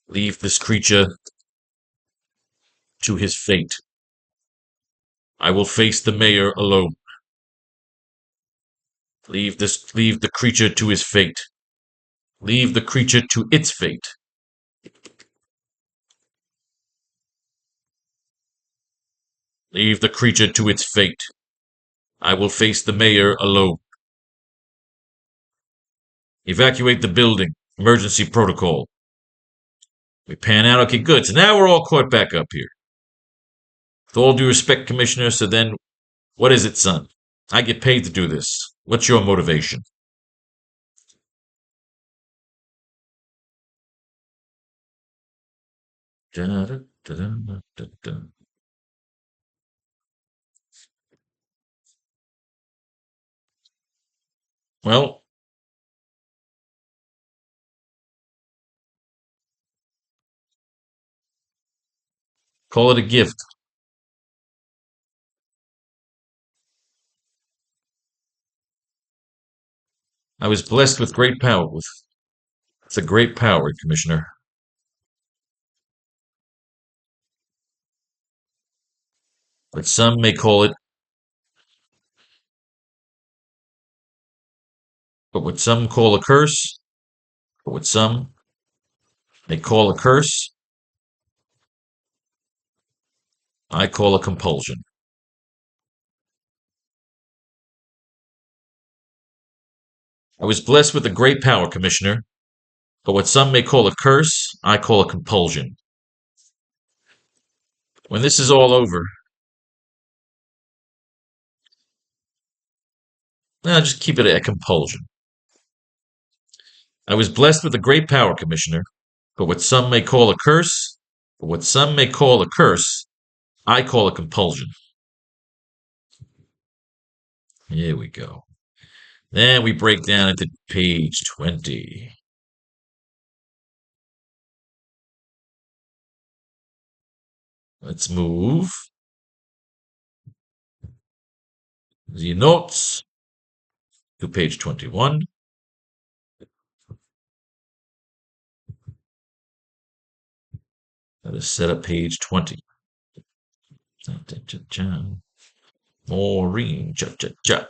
Leave this creature to his fate. I will face the mayor alone. Leave the creature to his fate. Leave the creature to its fate. Leave the creature to its fate. I will face the mayor alone. Evacuate the building. Emergency protocol. We pan out. Okay, good. So now we're all caught back up here. With all due respect, Commissioner, so then, what is it, son? I get paid to do this. What's your motivation? Well, call it a gift. I was blessed with great power. It's a great power, Commissioner. But some may call it, but what some call a curse, but what some may call a curse, I call a compulsion. I was blessed with a great power, Commissioner, but what some may call a curse, I call a compulsion. When this is all over, just keep it a compulsion. I was blessed with a great power, Commissioner, but what some may call a curse, but what some may call a curse, I call a compulsion. Here we go. Then we break down into page 20. Let's move the notes to page 21. Let us set up page 20. Maureen, cha cha cha.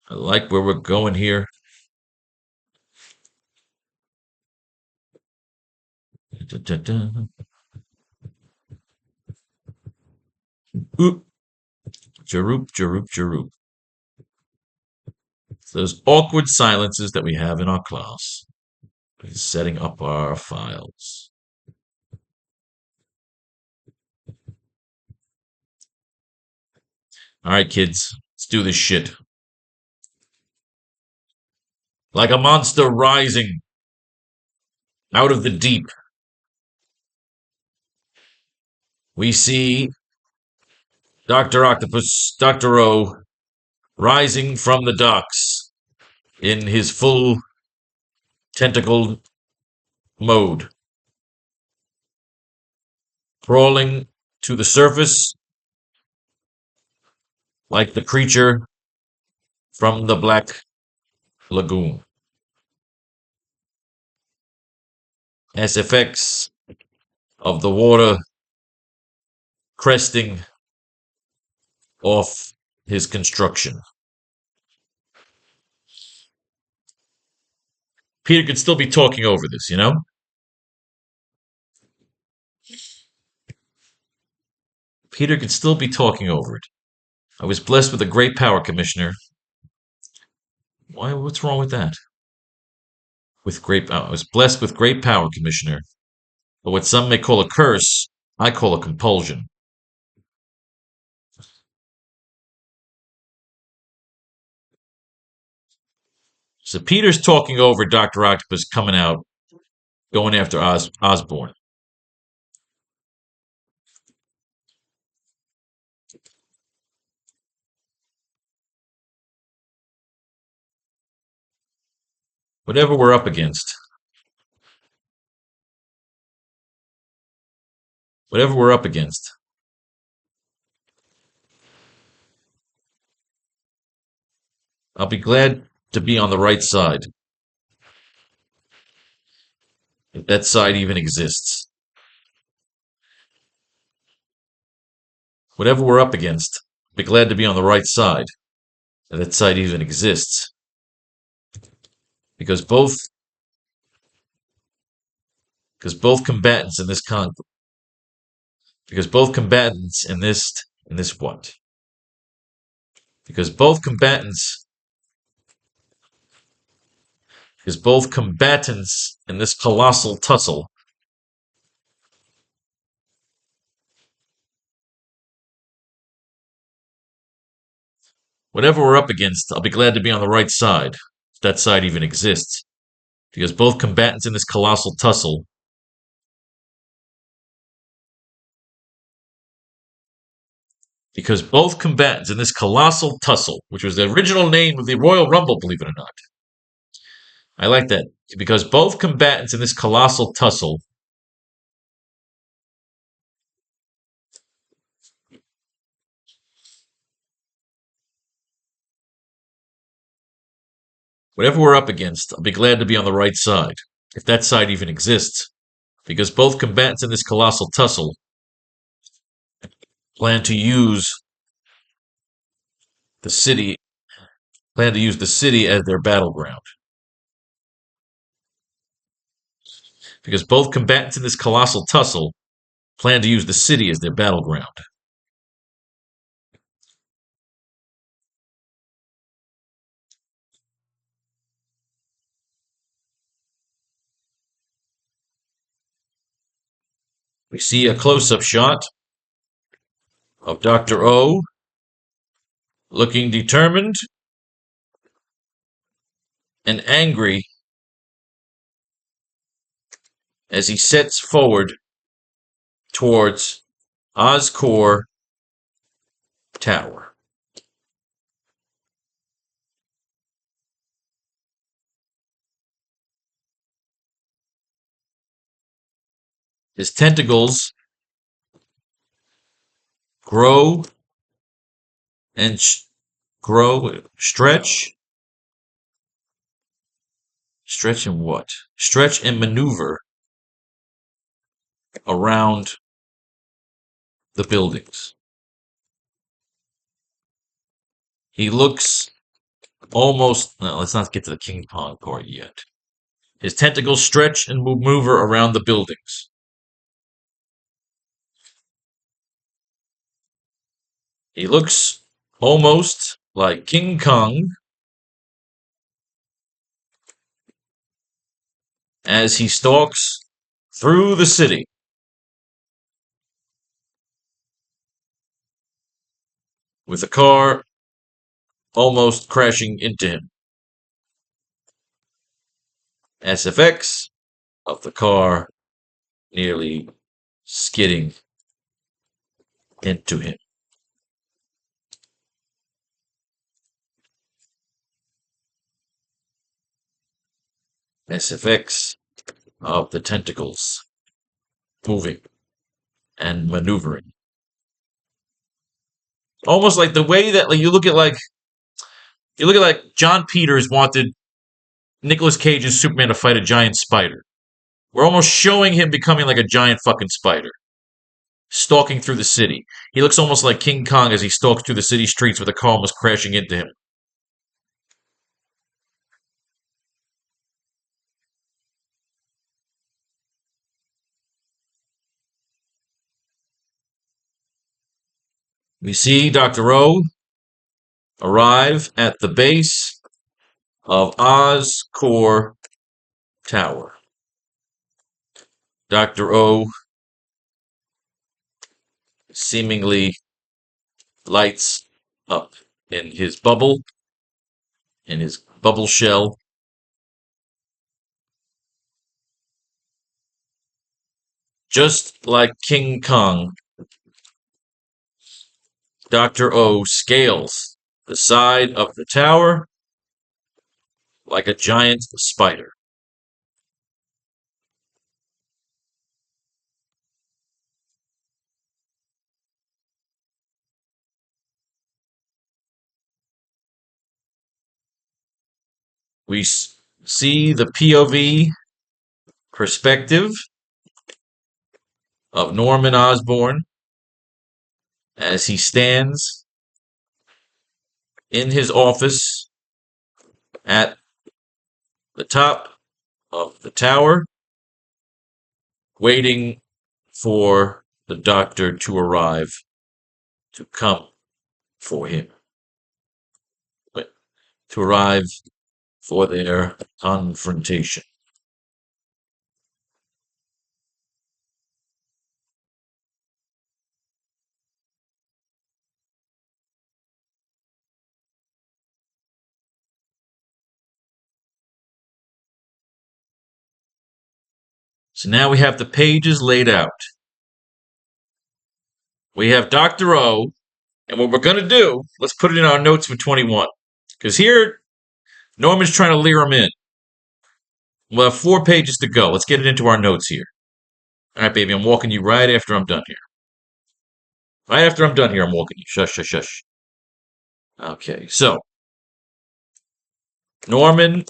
I like where we're going here. Oop. Jaroop, jaroop, jaroop. Those awkward silences that we have in our class. Setting up our files. All right, kids, let's do this shit. Like a monster rising out of the deep, we see Dr. Octopus, Dr. O, rising from the docks in his full tentacled mode, crawling to the surface like the creature from the Black Lagoon. As effects of the water cresting off his construction. Peter could still be talking over this, you know? Peter could still be talking over it. I was blessed with a great power, Commissioner. Why? What's wrong with that? I was blessed with great power, Commissioner. But what some may call a curse, I call a compulsion. So Peter's talking over Dr. Octopus coming out, going after Osborn. Whatever we're up against. Whatever we're up against. I'll be glad to be on the right side. If that side even exists. Whatever we're up against, I'll be glad to be on the right side. If that side even exists. Because both combatants in this conflict. Because both combatants in this what? Because both combatants in this colossal tussle whatever we're up against, I'll be glad to be on the right side, if that side even exists. Because both combatants in this colossal tussle which was the original name of the Royal Rumble, believe it or not. I like that. Because both combatants in this colossal tussle whatever we're up against, I'll be glad to be on the right side, if that side even exists. Because both combatants in this colossal tussle plan to use the city as their battleground. Because both combatants in this colossal tussle plan to use the city as their battleground. We see a close-up shot of Dr. O looking determined and angry as he sets forward towards Oscorp Tower. His tentacles grow and stretch and what? Stretch and maneuver around the buildings. He looks almost, no, let's not get to the King Kong part yet. His tentacles stretch and maneuver around the buildings. He looks almost like King Kong as he stalks through the city, with a car almost crashing into him. SFX of the car nearly skidding into him. SFX of the tentacles moving and maneuvering. Almost like the way that you look at John Peters wanted Nicolas Cage's Superman to fight a giant spider. We're almost showing him becoming like a giant fucking spider, stalking through the city. He looks almost like King Kong as he stalks through the city streets with a car almost crashing into him. We see Dr. O arrive at the base of Oscorp Tower. Dr. O seemingly lights up in his bubble shell. Just like King Kong, Dr. O scales the side of the tower like a giant spider. We see the POV perspective of Norman Osborn as he stands in his office at the top of the tower, waiting for the doctor to arrive to come for him, to arrive for their confrontation. So now we have the pages laid out. We have Dr. O, and what we're going to do, let's put it in our notes for 21. Because here, Norman's trying to lure him in. We'll have 4 pages to go. Let's get it into our notes here. All right, baby, I'm walking you right after I'm done here. Right after I'm done here, I'm walking you. Shush, shush, shush. Okay, so Norman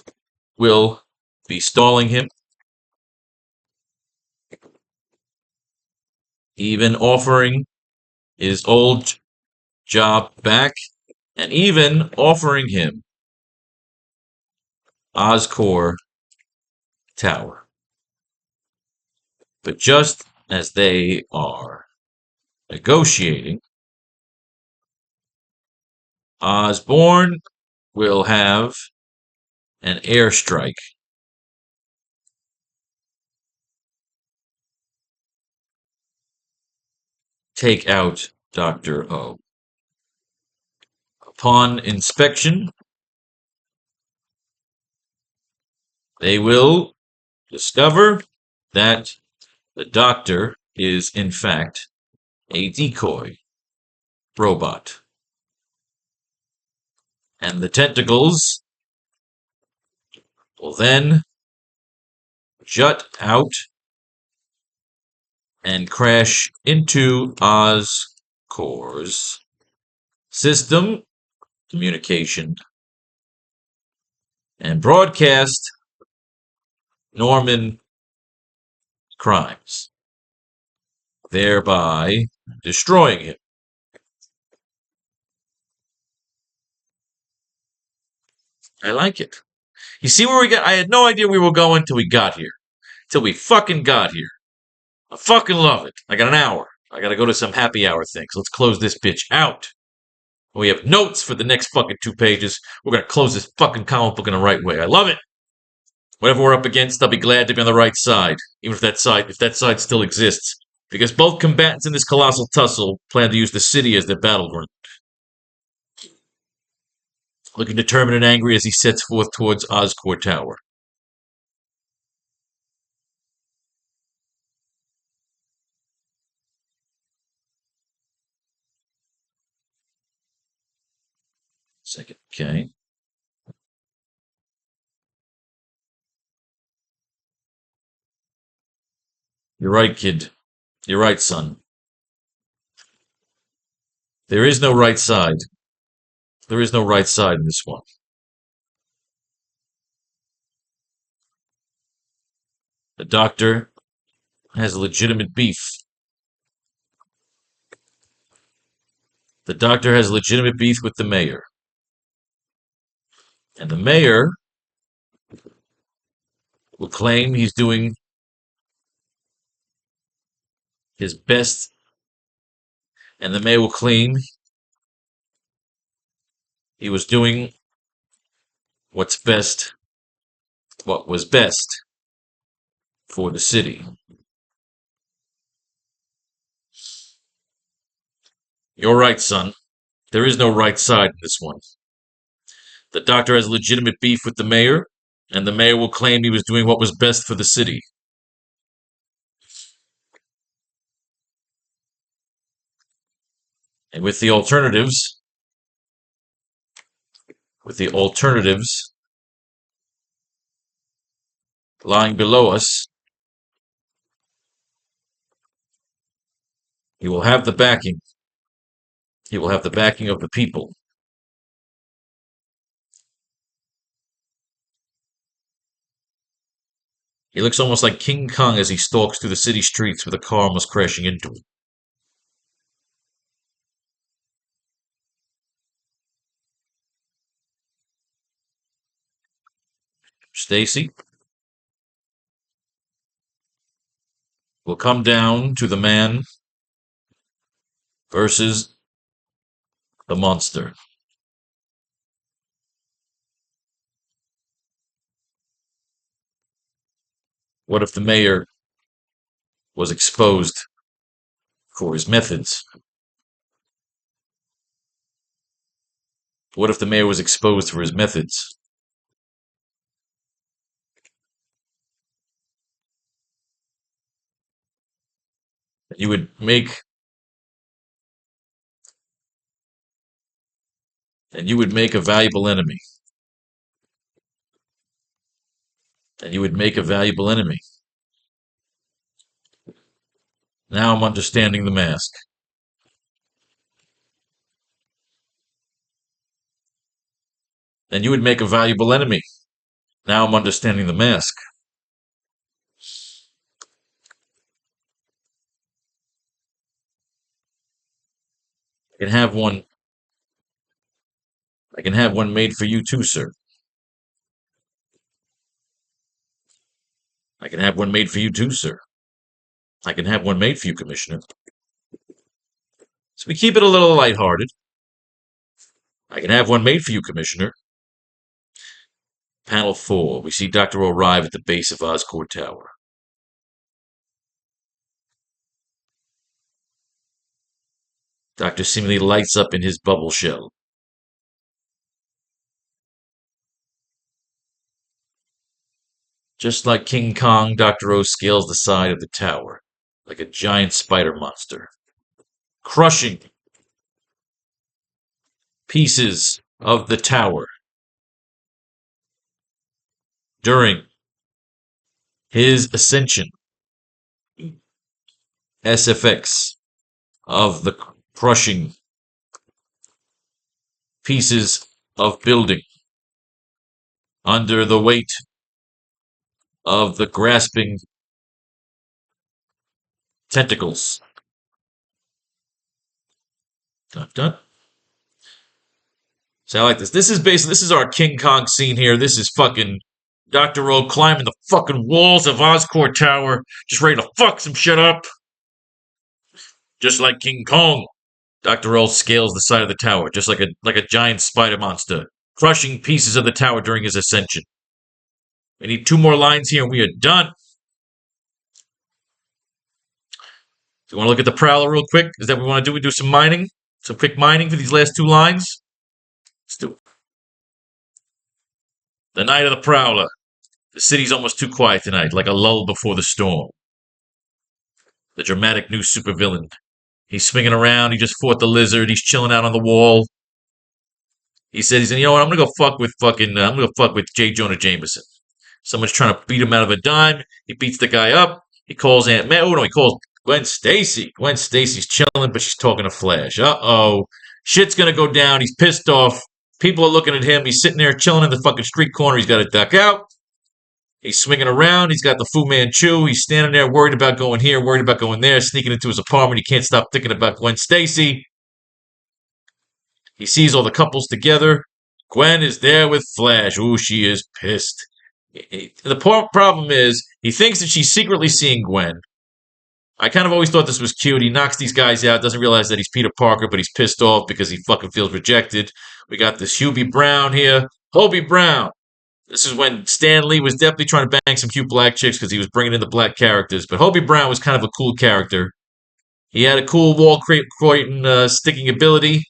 will be stalling him, even offering his old job back, and even offering him Oscorp Tower. But just as they are negotiating, Osborn will have an airstrike. Take out Dr. O. Upon inspection, they will discover that the doctor is, in fact, a decoy robot. And the tentacles will then jut out and crash into Oscorp's system, communication, and broadcast Norman crimes, thereby destroying him. I like it. You see where we got? I had no idea we were going till we got here. Till we fucking got here. I fucking love it. I got an hour. I gotta go to some happy hour things. Let's close this bitch out. We have notes for the next fucking 2 pages. We're gonna close this fucking comic book in the right way. I love it. Whatever we're up against, I'll be glad to be on the right side, even if that side still exists, because both combatants in this colossal tussle plan to use the city as their battleground. Looking determined and angry as he sets forth towards Oscorp Tower. Second, okay. You're right, kid. You're right, son. There is no right side. There is no right side in this one. The doctor has a legitimate beef. The doctor has legitimate beef with the mayor. And the mayor will claim he's doing his best. And the mayor will claim he was doing what was best for the city. You're right, son. There is no right side in this one. The doctor has legitimate beef with the mayor, and the mayor will claim he was doing what was best for the city. And with the alternatives lying below us, he will have the backing. He will have the backing of the people. He looks almost like King Kong as he stalks through the city streets with a car almost crashing into him. Stacy will come down to the man versus the monster. What if the mayor was exposed for his methods? What if the mayor was exposed for his methods? You would make a valuable enemy. And you would make a valuable enemy. Now I'm understanding the mask. And you would make a valuable enemy. Now I'm understanding the mask. I can have one. I can have one made for you too, sir. I can have one made for you too, sir. I can have one made for you, Commissioner. So we keep it a little lighthearted. I can have one made for you, Commissioner. Panel 4. We see Dr. arrive at the base of Oscorp Tower. Doctor seemingly lights up in his bubble shell. Just like King Kong, Dr. O scales the side of the tower, like a giant spider monster, crushing pieces of the tower during his ascension. SFX of the crushing pieces of building under the weight of the grasping tentacles. Dun, dun. So I like this. This is our King Kong scene here. This is fucking Dr. O climbing the fucking walls of Oscorp Tower, just ready to fuck some shit up. Just like King Kong. Dr. Roll scales the side of the tower, just like a giant spider monster, crushing pieces of the tower during his ascension. We need 2 more lines here and we are done. Do you want to look at the Prowler real quick? Is that what we want to do? We do some mining? Some quick mining for these last 2 lines? Let's do it. The night of the Prowler. The city's almost too quiet tonight, like a lull before the storm. The dramatic new supervillain. He's swinging around. He just fought the lizard. He's chilling out on the wall. He said, you know what? I'm gonna go fuck with I'm gonna fuck with J. Jonah Jameson. Someone's trying to beat him out of a dime. He beats the guy up. He calls Aunt May. Oh no, he calls Gwen Stacy. Gwen Stacy's chilling, but she's talking to Flash. Shit's gonna go down. He's pissed off. People are looking at him. He's sitting there chilling in the fucking street corner. He's got to duck out. He's swinging around. He's got the Fu Manchu. He's standing there worried about going here, worried about going there, sneaking into his apartment. He can't stop thinking about Gwen Stacy. He sees all the couples together. Gwen is there with Flash. Ooh, she is pissed. The problem is, he thinks that she's secretly seeing Gwen. I kind of always thought this was cute. He knocks these guys out, doesn't realize that he's Peter Parker, but he's pissed off because he fucking feels rejected. We got this Hubie Brown here. Hobie Brown. This is when Stan Lee was definitely trying to bang some cute black chicks because he was bringing in the black characters. But Hobie Brown was kind of a cool character. He had a cool wall creating sticking ability.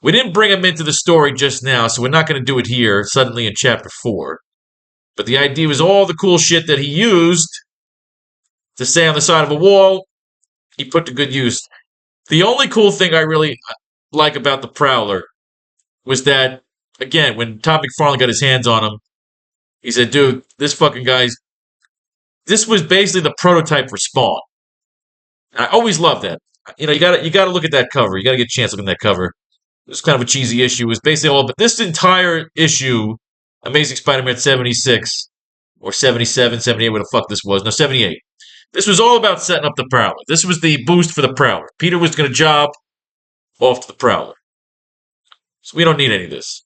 We didn't bring him into the story just now, so we're not going to do it here suddenly in Chapter 4. But the idea was all the cool shit that he used to stay on the side of a wall, he put to good use. The only cool thing I really like about the Prowler was that, again, when Todd McFarlane got his hands on him, he said, dude, this fucking guy's... This was basically the prototype for Spawn. I always loved that. You know, you gotta look at that cover. You gotta get a chance looking at that cover. It was kind of a cheesy issue. It was basically all... But this entire issue, Amazing Spider-Man 76, or 77, 78, what the fuck this was. No, 78. This was all about setting up the Prowler. This was the boost for the Prowler. Peter was going to job off to the Prowler. So we don't need any of this.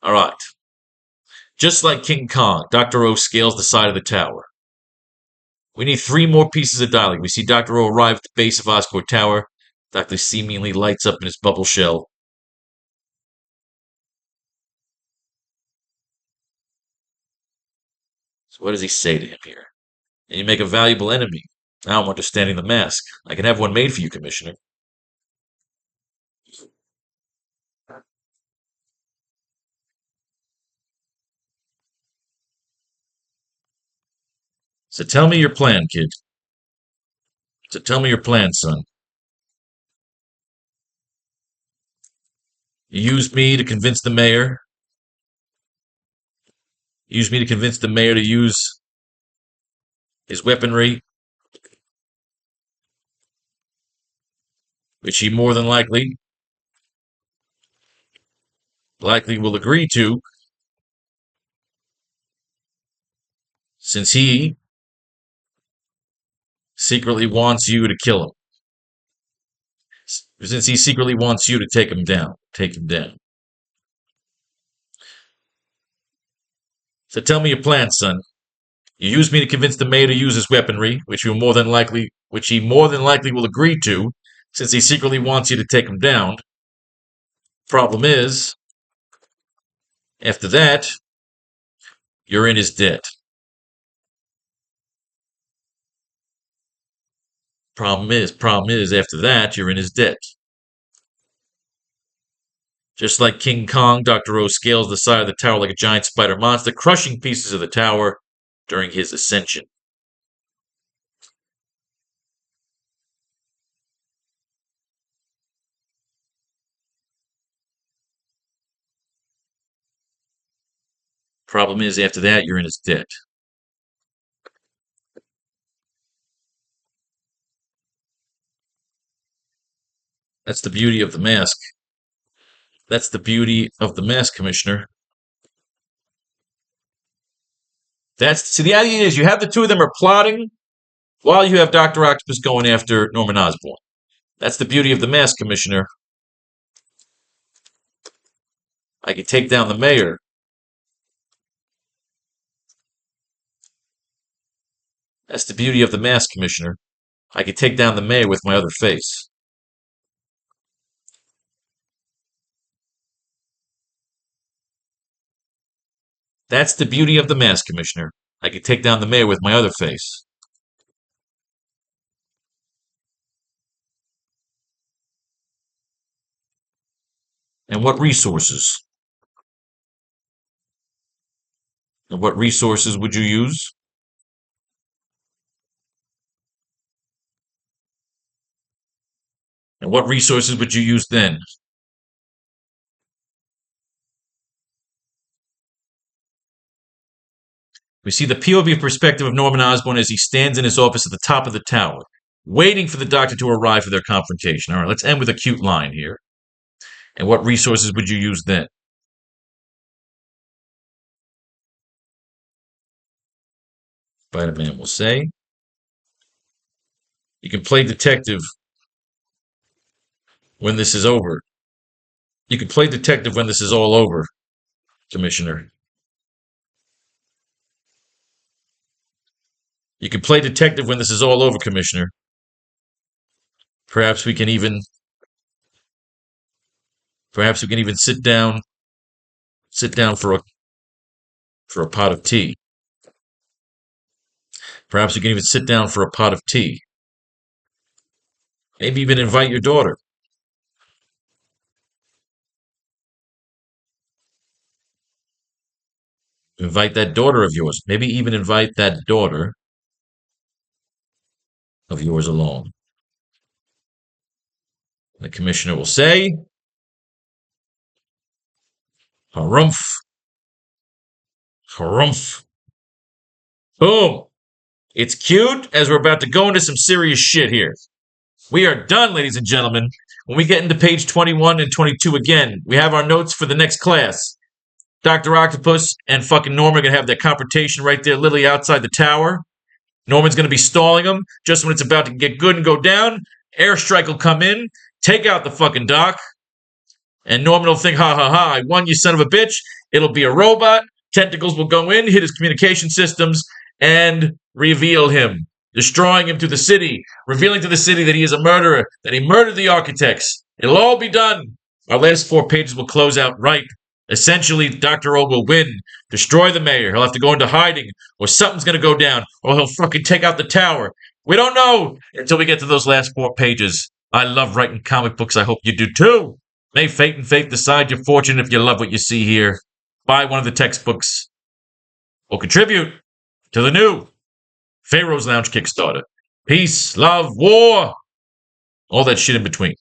All right. Just like King Kong, Dr. O scales the side of the tower. We need 3 more pieces of dialogue. We see Dr. O arrive at the base of Oscorp Tower. Dr. seemingly lights up in his bubble shell. So what does he say to him here? And you make a valuable enemy. Now I'm understanding the mask. I can have one made for you, Commissioner. So tell me your plan, kid. So tell me your plan, son. You used me to convince the mayor. You used me to convince the mayor to use his weaponry, which he more than likely will agree to, since he secretly wants you to kill him. Since he secretly wants you to take him down. Take him down. So tell me your plan, son. You used me to convince the mayor to use his weaponry, which he more than likely will agree to, since he secretly wants you to take him down. Problem is, after that, you're in his debt. Problem is, after that, you're in his debt. Just like King Kong, Dr. O scales the side of the tower like a giant spider monster, crushing pieces of the tower during his ascension. Problem is, after that, you're in his debt. That's the beauty of the mask. That's the beauty of the mask, Commissioner. See, the idea is you have the 2 of them are plotting while you have Dr. Octopus going after Norman Osborn. That's the beauty of the mask, Commissioner. I can take down the mayor. That's the beauty of the mask, Commissioner. I could take down the mayor with my other face. That's the beauty of the mask, Commissioner. I could take down the mayor with my other face. And what resources? And what resources would you use? And what resources would you use then? We see the POV perspective of Norman Osborn as he stands in his office at the top of the tower, waiting for the Doctor to arrive for their confrontation. All right, let's end with a cute line here. And what resources would you use then? Spider-Man will say. You can play detective when this is over. You can play detective when this is all over, Commissioner. You can play detective when this is all over, Commissioner. Perhaps we can even sit down for a pot of tea. Perhaps we can even sit down for a pot of tea. Maybe even invite your daughter. Invite that daughter of yours. Maybe even invite that daughter of yours along. The Commissioner will say, harumph, harumph. Boom. It's cute as we're about to go into some serious shit here. We are done, ladies and gentlemen. When we get into page 21 and 22 again, we have our notes for the next class. Dr. Octopus and fucking Norman are going to have their confrontation right there, literally outside the tower. Norman's going to be stalling them. Just when it's about to get good and go down, airstrike will come in, take out the fucking Doc, and Norman will think, ha ha ha, I won, you son of a bitch. It'll be a robot. Tentacles will go in, hit his communication systems, and reveal him, destroying him to the city, revealing to the city that he is a murderer, that he murdered the architects. It'll all be done. Our last 4 pages will close out right. Essentially, Dr. O will win, destroy the mayor. He'll have to go into hiding, or something's going to go down, or he'll fucking take out the tower. We don't know until we get to those last 4 pages. I love writing comic books. I hope you do too. May fate and faith decide your fortune if you love what you see here. Buy one of the textbooks or contribute to the new Faro's Lounge Kickstarter. Peace, love, war, all that shit in between.